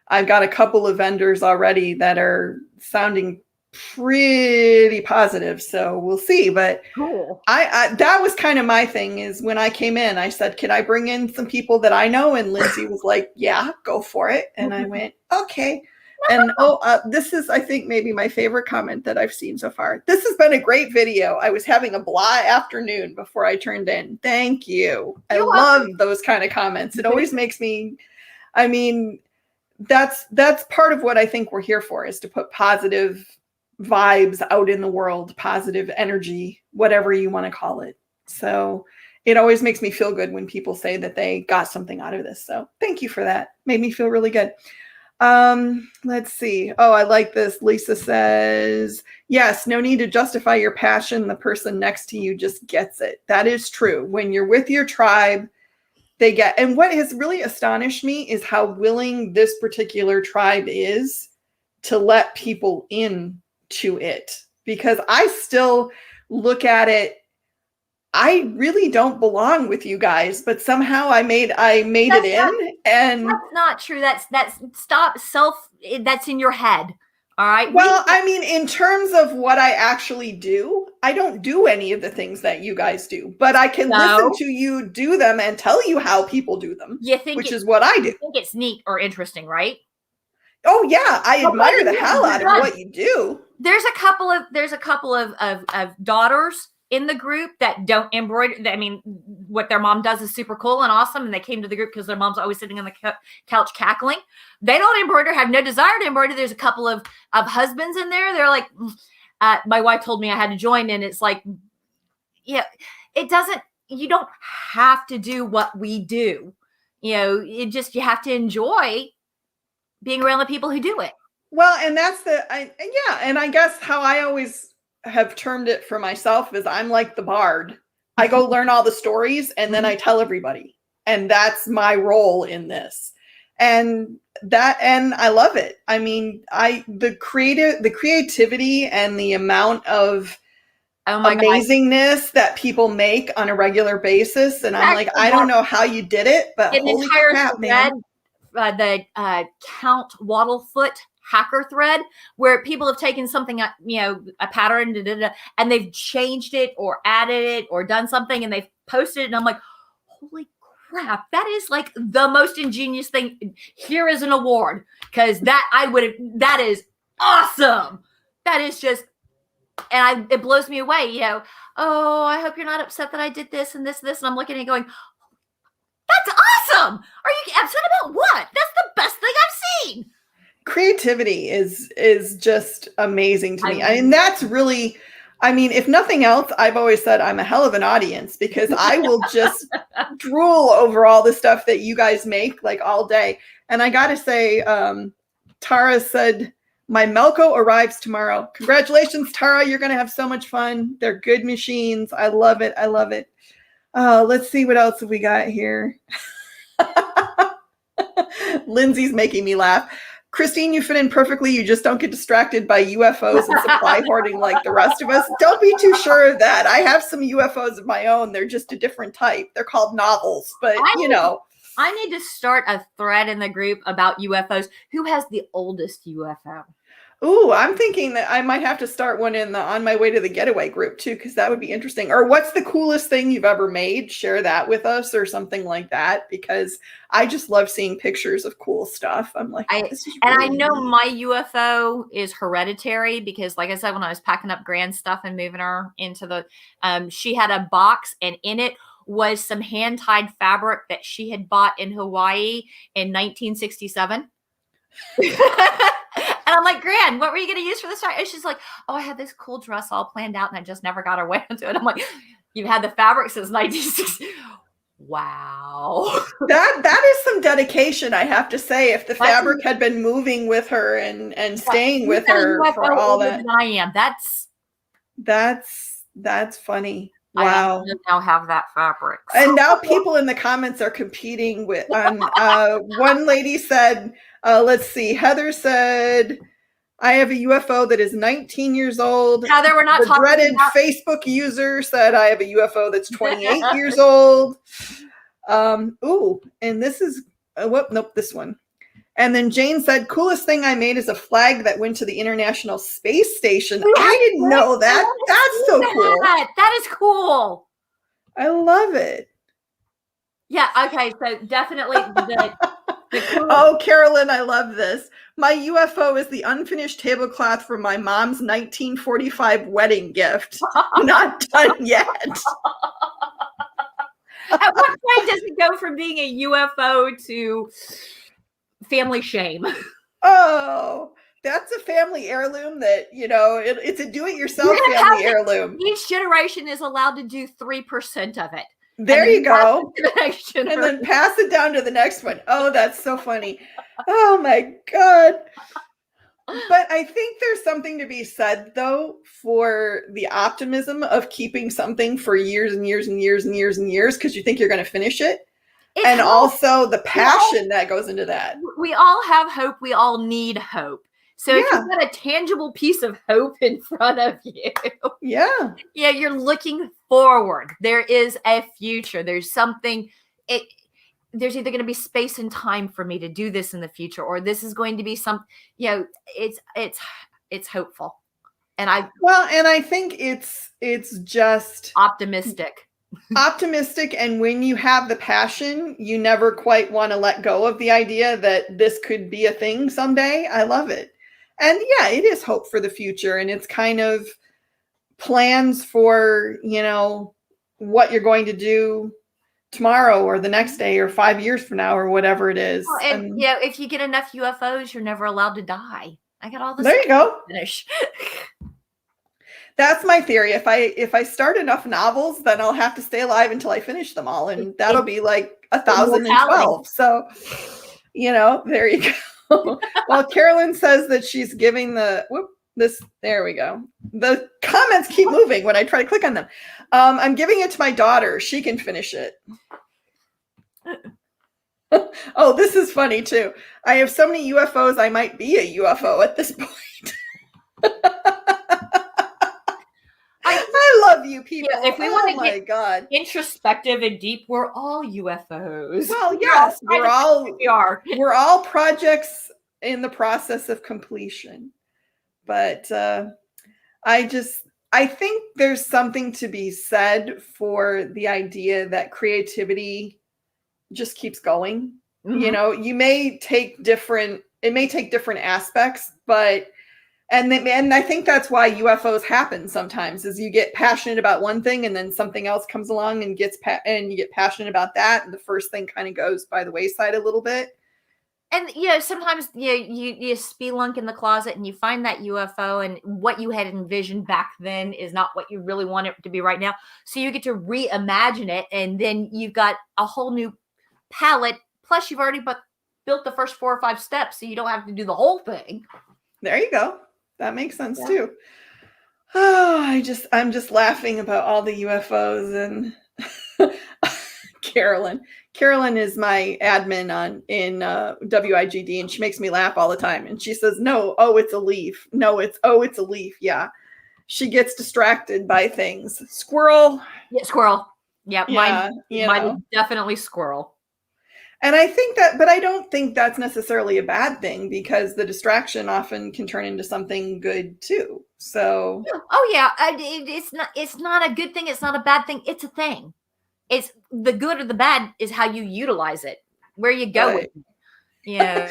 I've got a couple of vendors already that are sounding pretty positive. So we'll see. But cool. I that was kind of my thing, is when I came in, I said, can I bring in some people that I know? And Lindsay was like, yeah, go for it. And I went, okay. And this is, I think, maybe my favorite comment that I've seen so far. This has been a great video. I was having a blah afternoon before I turned in. Thank you. I love those kind of comments. It always makes me, I mean, that's part of what I think we're here for, is to put positive vibes out in the world, positive energy, whatever you want to call it. So it always makes me feel good when people say that they got something out of this. So thank you for that. Made me feel really good. Let's see. Oh, I like this. Lisa says, yes, no need to justify your passion. The person next to you just gets it. That is true. When you're with your tribe, they get, and what has really astonished me is how willing this particular tribe is to let people in to it, because I still look at it, I really don't belong with you guys, but somehow I made it in. And that's not true. That's in your head. All right. Well, I mean, in terms of what I actually do, I don't do any of the things that you guys do, but I can listen to you do them and tell you how people do them, which is what I do. You think it's neat or interesting, right? Oh yeah, I admire the hell out of what you do. There's a couple of daughters in the group that don't embroider. I mean, what their mom does is super cool and awesome, and they came to the group because their mom's always sitting on the couch cackling. They don't embroider, have no desire to embroider. There's a couple of husbands in there. They're like, my wife told me I had to join, and it's like, yeah, it doesn't. You don't have to do what we do. You have to enjoy being around the people who do it. Well, and that's and I guess how I always have termed it for myself is I'm like the bard. I go learn all the stories and then I tell everybody. And that's my role in this. And I love it. I mean, the creativity and the amount of amazingness that people make on a regular basis. And I'm like, I don't know how you did it, but holy crap, man. The Count Waddlefoot hacker thread, where people have taken something, a pattern, and they've changed it or added it or done something, and they've posted it, and I'm like, holy crap, that is like the most ingenious thing. Here is an award, because that is awesome. That is just, and it blows me away, oh, I hope you're not upset that I did this and this and this. And I'm looking at it going, that's awesome. Are you upset about what? That's the best thing I've seen. Creativity is just amazing to me. I mean, that's really, if nothing else, I've always said I'm a hell of an audience, because I will just drool over all the stuff that you guys make like all day. And I got to say, Tara said, my Melco arrives tomorrow. Congratulations, Tara. You're going to have so much fun. They're good machines. I love it. I love it. Let's see what else have we got here. Lindsay's making me laugh. Christine, you fit in perfectly. You just don't get distracted by UFOs and supply hoarding like the rest of us. Don't be too sure of that. I have some UFOs of my own. They're just a different type. They're called novels, but I need to start a thread in the group about UFOs. Who has the oldest UFO? Ooh, I'm thinking that I might have to start one in the On My Way to the Getaway group too, because that would be interesting. Or what's the coolest thing you've ever made? Share that with us or something like that, because I just love seeing pictures of cool stuff. I'm like, this is really I know neat. My UFO is hereditary, because like I said, when I was packing up Grand's stuff and moving her into the, she had a box, and in it was some hand-tied fabric that she had bought in Hawaii in 1967. And I'm like, Gran, what were you going to use for this? And she's like, oh, I had this cool dress all planned out and I just never got around to it. I'm like, you've had the fabric since 1960. Wow. That is some dedication, I have to say. If the fabric had been moving with her and staying with her for all that. I am. That's funny. Wow. I now have that fabric. And now people in the comments are competing with one lady said, let's see, Heather said, I have a UFO that is 19 years old. Heather, we're not the talking dreaded about Facebook user said, I have a UFO that's 28 years old. Ooh, and this is, nope, this one. And then Jane said, coolest thing I made is a flag that went to the International Space Station. I didn't know that. That's so cool. That is cool. I love it. Yeah, okay, so definitely the Oh, Carolyn, I love this. My UFO is the unfinished tablecloth from my mom's 1945 wedding gift. Not done yet. At what point does it go from being a UFO to family shame? Oh, that's a family heirloom that, it's a do-it-yourself family heirloom. Each generation is allowed to do 3% of it. There you go. And then pass it down to the next one. Oh, that's so funny. Oh my God. But I think there's something to be said, though, for the optimism of keeping something for years and years and years and years and years, because you think you're going to finish it. And also the passion that goes into that. We all have hope. We all need hope. So if you've got a tangible piece of hope in front of you, you're looking forward. There is a future. There's something. There's either going to be space and time for me to do this in the future, or this is going to be some. It's hopeful, and I think it's just optimistic. And when you have the passion, you never quite want to let go of the idea that this could be a thing someday. I love it. And it is hope for the future. And it's kind of plans for, what you're going to do tomorrow or the next day or 5 years from now or whatever it is. Well, and if you get enough UFOs, you're never allowed to die. I got all this. There you go. Finish. That's my theory. If I start enough novels, then I'll have to stay alive until I finish them all. And that'll be like 1,012. So, there you go. Well, Carolyn says that she's giving there we go. The comments keep moving when I try to click on them. I'm giving it to my daughter. She can finish it. Oh, this is funny too. I have so many UFOs, I might be a UFO at this point. I love you people. Yeah, if we want to get God. introspective and deep, we're all UFOs. Well, yes, we're all projects in the process of completion. But I think there's something to be said for the idea that creativity just keeps going. Mhm. You know, it may take different aspects, but and I think that's why UFOs happen sometimes, is you get passionate about one thing and then something else comes along and and you get passionate about that, and the first thing kind of goes by the wayside a little bit. And sometimes you spelunk in the closet and you find that UFO, and what you had envisioned back then is not what you really want it to be right now. So you get to reimagine it, and then you've got a whole new palette. Plus, you've already built the first 4 or 5 steps, so you don't have to do the whole thing. There you go. That makes sense too. Oh, I'm just laughing about all the UFOs and Carolyn. Carolyn is my admin in WIGD, and she makes me laugh all the time. And she says, "No, oh, it's a leaf. No, it's a leaf." Yeah, she gets distracted by things. Squirrel. Yeah, squirrel. Yeah, Yeah, mine is definitely squirrel. And I think that, but I don't think that's necessarily a bad thing, because the distraction often can turn into something good too. So, oh yeah, it's not a good thing. It's not a bad thing. It's a thing. It's the good or the bad is how you utilize it, where you go with it. Yeah.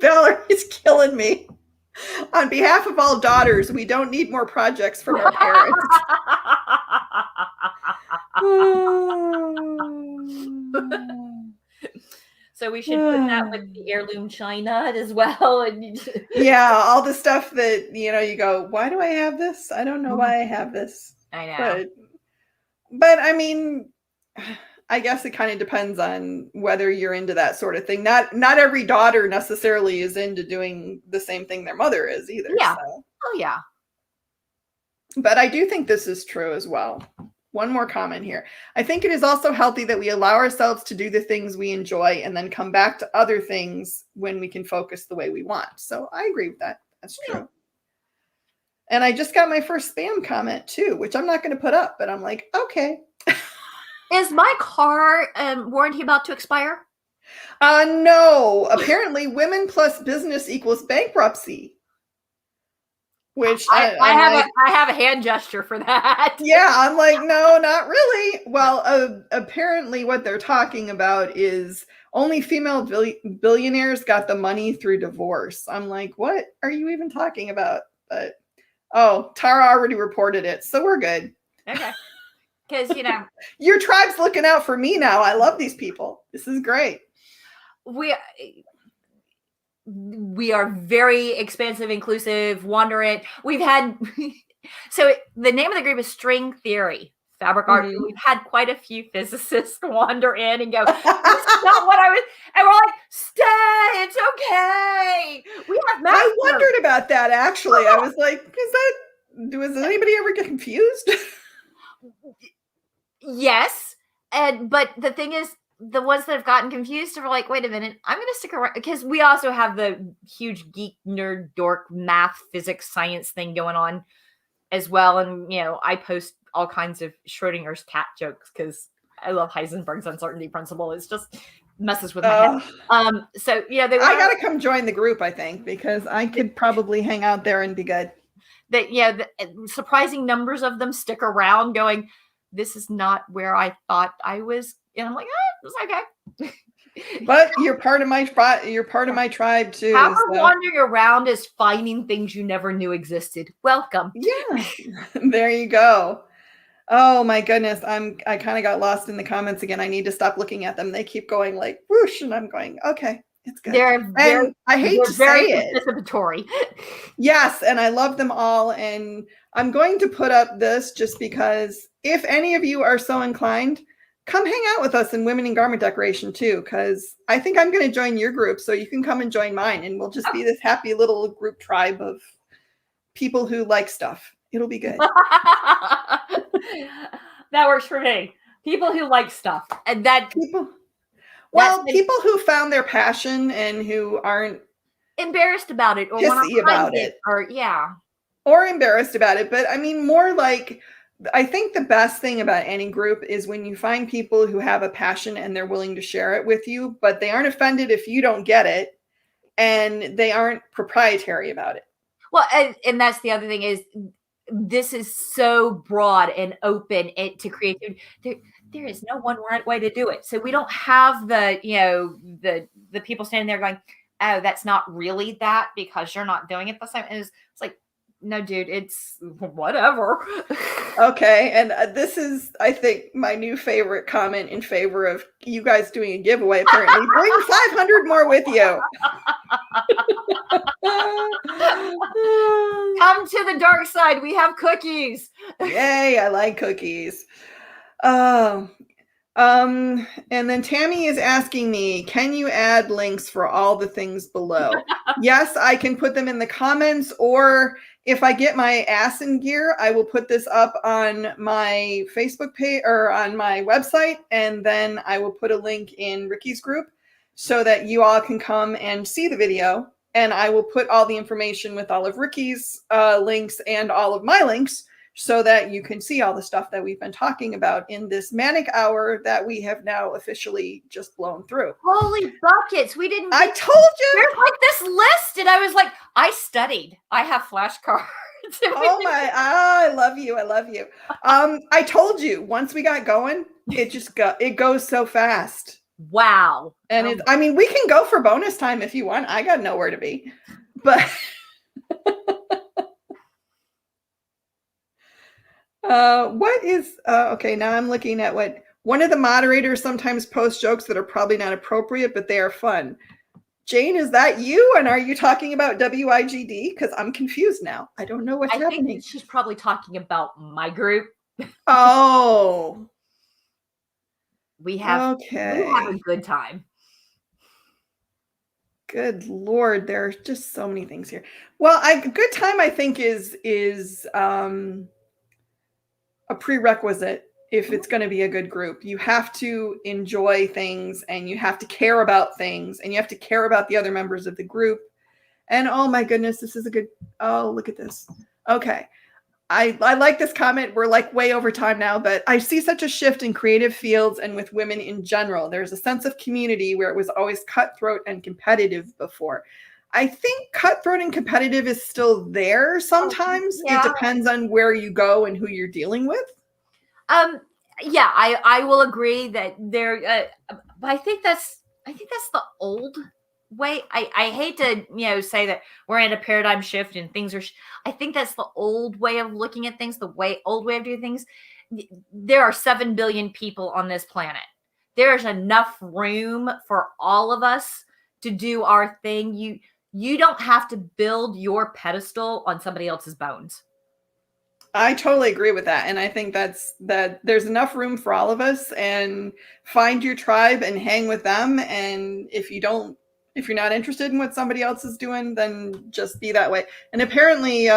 Valerie's killing me. On behalf of all daughters, we don't need more projects from our parents. So we should put that with the heirloom china as well. And yeah, all the stuff that, you go, why do I have this? I don't know why I have this. I know. But I mean, I guess it kind of depends on whether you're into that sort of thing. Not every daughter necessarily is into doing the same thing their mother is either. Yeah. So. Oh yeah. But I do think this is true as well. One more comment here. I think it is also healthy that we allow ourselves to do the things we enjoy and then come back to other things when we can focus the way we want. So I agree with that. That's true. Yeah. And I just got my first spam comment too, which I'm not going to put up, but I'm like, okay. Is my car warranty about to expire? No. Apparently, women plus business equals bankruptcy. Which I have a hand gesture for that. Yeah, I'm like, no, not really. Well, apparently what they're talking about is only female billionaires got the money through divorce. I'm like, what are you even talking about? But Tara already reported it, so we're good. Okay. Because, your tribe's looking out for me now. I love these people. This is great. We are very expansive, inclusive, wandering. We've had, so the name of the group is String Theory, Fabric Art. We've had quite a few physicists wander in and go, this is not what I was, and we're like, stay, it's okay. We have math. I wondered about that, actually. I was like, does anybody ever get confused? Yes. But the thing is, the ones that have gotten confused are like, wait a minute, I'm going to stick around, because we also have the huge geek, nerd, dork, math, physics, science thing going on as well. And, I post all kinds of Schrodinger's cat jokes because I love Heisenberg's uncertainty principle. It's just messes with my head. So, I got to come join the group, I think, because I could probably hang out there and be good. The surprising numbers of them stick around going, this is not where I thought I was. And I'm like, it's okay. But you're part of my tribe too. How wandering around is finding things you never knew existed. Welcome. Yeah. There you go. Oh my goodness. I kind of got lost in the comments again. I need to stop looking at them. They keep going like whoosh, and I'm going, okay, it's good. I hate to say it. Participatory. Yes, and I love them all. And I'm going to put up this just because if any of you are so inclined, come hang out with us in Women in Garment Decoration too, because I think I'm going to join your group, so you can come and join mine, and we'll just be this happy little group tribe of people who like stuff. It'll be good. That works for me. People who like stuff, and people who found their passion and who aren't embarrassed about it or pissy about it, or embarrassed about it. But I mean, more like, I think the best thing about any group is when you find people who have a passion and they're willing to share it with you, but they aren't offended if you don't get it, and they aren't proprietary about it. Well, and that's the other thing is, this is so broad and open to creativity. there is no one right way to do it. So we don't have the, the people standing there going, oh, that's not really that because you're not doing it the same. It's like, no, dude, it's whatever. Okay, and this is, I think, my new favorite comment in favor of you guys doing a giveaway, apparently. Bring 500 more with you. Come to the dark side. We have cookies. Yay, I like cookies. And then Tammy is asking me, can you add links for all the things below? Yes, I can put them in the comments, or if I get my ass in gear, I will put this up on my Facebook page or on my website, and then I will put a link in Riqui's group so that you all can come and see the video. And I will put all the information with all of Riqui's links and all of my links, so that you can see all the stuff that we've been talking about in this manic hour that we have now officially just blown through. Holy buckets. We didn't. I told you. There's like this list. And I was like, I studied. I have flashcards. Oh my, I love you. I love you. I told you once we got going, it goes so fast. Wow. And I mean, we can go for bonus time if you want. I got nowhere to be, but what is okay, now I'm looking at what one of the moderators sometimes posts jokes that are probably not appropriate, but they are fun. Jane, is that you? And are you talking about WIGD? Because I'm confused now. I don't know what's happening. Think she's probably talking about my group. Oh. We have a good time. Good Lord, there are just so many things here. Well, a good time, I think, is a prerequisite if it's going to be a good group. You have to enjoy things, and you have to care about things, and you have to care about the other members of the group. And oh my goodness, this is a good, oh, look at this. Okay. I like this comment. We're like way over time now, but I see such a shift in creative fields and with women in general. There's a sense of community where it was always cutthroat and competitive before. I think cutthroat and competitive is still there sometimes. Yeah. It depends on where you go and who you're dealing with. Yeah, I will agree that there. But I think that's the old way. I hate to say that we're in a paradigm shift and things are. I think that's the old way of looking at things. Old way of doing things. There are 7 billion people on this planet. There is enough room for all of us to do our thing. You don't have to build your pedestal on somebody else's bones. I totally agree with that. And I think that there's enough room for all of us, and find your tribe and hang with them. And if you're not interested in what somebody else is doing, then just be that way. And apparently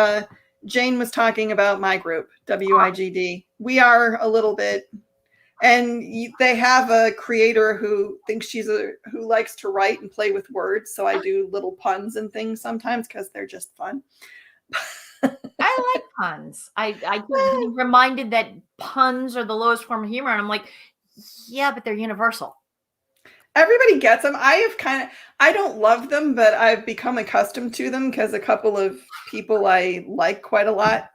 Jane was talking about my group, WIGD. We are a little bit, and they have a creator who thinks who likes to write and play with words. So I do little puns and things sometimes because they're just fun. I like puns. I keep reminded that puns are the lowest form of humor. And I'm like, yeah, but they're universal. Everybody gets them. I don't love them, but I've become accustomed to them because a couple of people I like quite a lot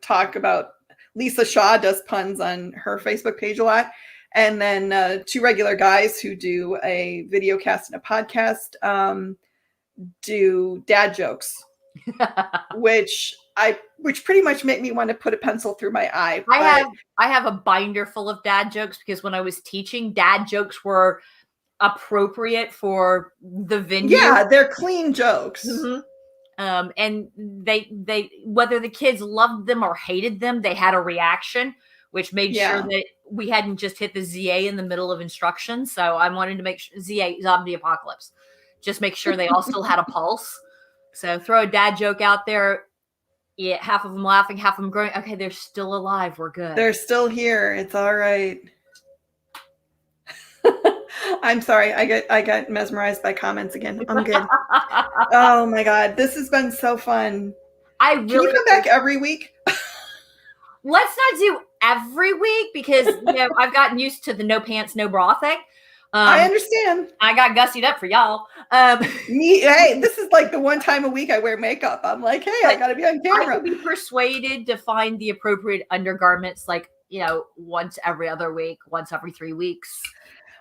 talk about. Lisa Shaw does puns on her Facebook page a lot. And then 2 regular guys who do a video cast and a podcast do dad jokes, which pretty much make me want to put a pencil through my eye. I have a binder full of dad jokes because when I was teaching, dad jokes were appropriate for the venue. Yeah, they're clean jokes. Mm-hmm. And they whether the kids loved them or hated them, they had a reaction, which made sure that we hadn't just hit the ZA in the middle of instruction. So I wanted to make sure ZA, zombie apocalypse, just make sure they all still had a pulse. So throw a dad joke out there. Yeah, half of them laughing, half of them growing. Okay, they're still alive. We're good. They're still here. It's all right. I'm sorry. I got mesmerized by comments again. I'm good. Oh my God. This has been so fun. Can you come back every week? Let's not do every week because I've gotten used to the no pants, no bra thing. I understand. I got gussied up for y'all. Hey, this is like the one time a week I wear makeup. I'm like, hey, I got to be on camera. I can be persuaded to find the appropriate undergarments. Like once every other week, once every 3 weeks.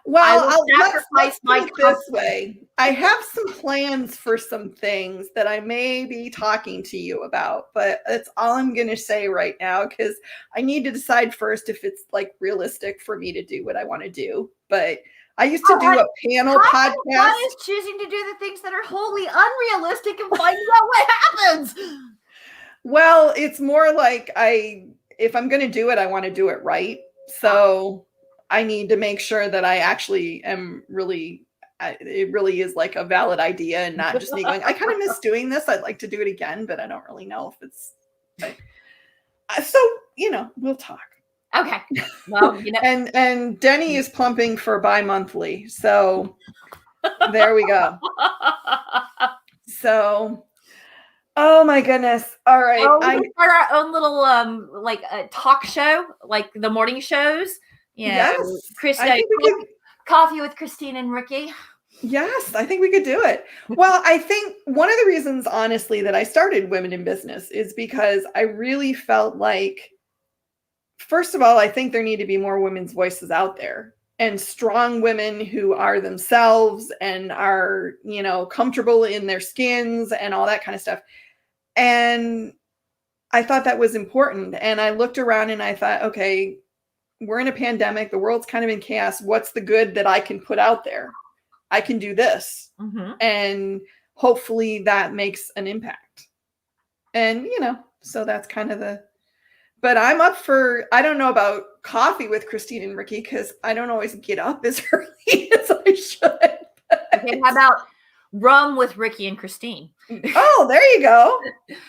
Well, let's put it this way. I have some plans for some things that I may be talking to you about, but that's all I'm going to say right now, because I need to decide first if it's like realistic for me to do what I want to do. But I used to do a panel podcast. Why is choosing to do the things that are wholly unrealistic and finding out what happens? Well, it's more like if I'm going to do it, I want to do it right. So I need to make sure that I actually am it really is like a valid idea, and not just me going, I kind of miss doing this. I'd like to do it again, but I don't really know if it's so, we'll talk. Okay. Well, and Denny is plumping for bi-monthly. So there we go. So, oh my goodness. All right. We start our own little like a talk show, like the morning shows. Yes. Coffee with Christine and Riqui. Yes, I think we could do it. Well, I think one of the reasons, honestly, that I started Women in Business is because I really felt like, first of all, I think there need to be more women's voices out there, and strong women who are themselves and are, comfortable in their skins and all that kind of stuff. And I thought that was important. And I looked around and I thought, okay, we're in a pandemic. The world's kind of in chaos. What's the good that I can put out there? I can do this. Mm-hmm. And hopefully that makes an impact. And, so that's kind of but I'm up for, I don't know about coffee with Christine and Riqui, because I don't always get up as early as I should. Okay, how about rum with Riqui and Christine? Oh, there you go.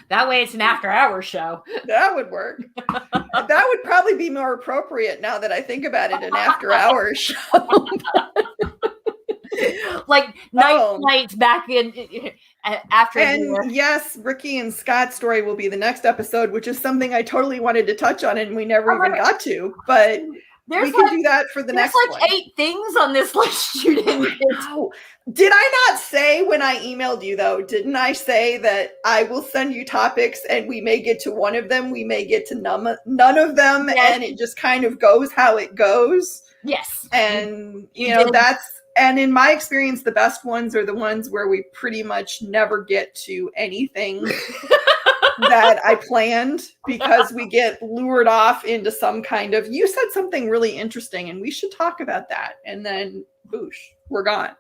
That way it's an after-hours show. That would work. That would probably be more appropriate now that I think about it, an after-hours show. Like nights back in after. And yes, Riqui and Scott's story will be the next episode, which is something I totally wanted to touch on and we never even got to. But we can do that for the next one. There's 8 things on this list you didn't get. Did I not say when I emailed you, though, didn't I say that I will send you topics and we may get to one of them, we may get to none of them, and it just kind of goes how it goes? Yes. And, and in my experience, the best ones are the ones where we pretty much never get to anything that I planned, because we get lured off into some kind of, you said something really interesting and we should talk about that. And then, boosh, we're gone.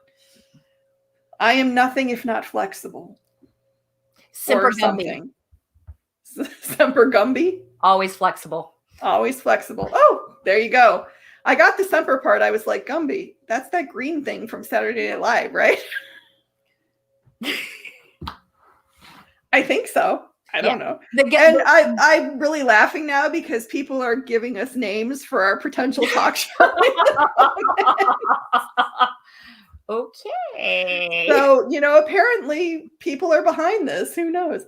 I am nothing if not flexible. Semper Gumby. Semper Gumby? Always flexible. Always flexible. Oh, there you go. I got the Semper part. I was like, Gumby. That's that green thing from Saturday Night Live, right? I think so. I don't know. And I'm really laughing now because people are giving us names for our potential talk show. Okay. So, apparently people are behind this. Who knows?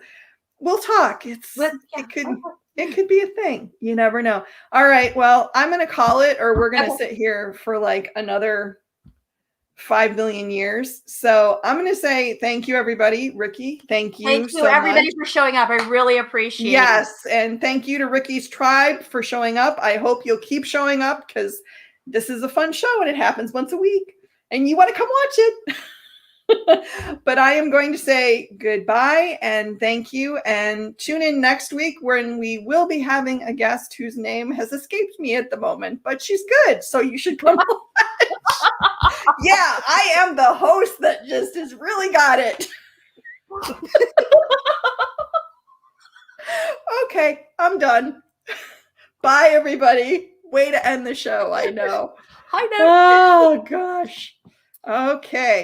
We'll talk. It could be a thing. You never know. All right. Well, I'm going to call it, or we're going to sit here for like another 5 million years. So I'm going to say thank you, everybody. Riqui, thank you. Thank you, everybody, for showing up. I really appreciate it. Yes. And thank you to Ricky's tribe for showing up. I hope you'll keep showing up, because this is a fun show and it happens once a week and you want to come watch it. But I am going to say goodbye and thank you, and tune in next week when we will be having a guest whose name has escaped me at the moment, but she's good, so you should come watch. Yeah, I am the host that just has really got it. Okay, I'm done. Bye, everybody. Way to end the show, I know. I know. Oh, gosh. Okay.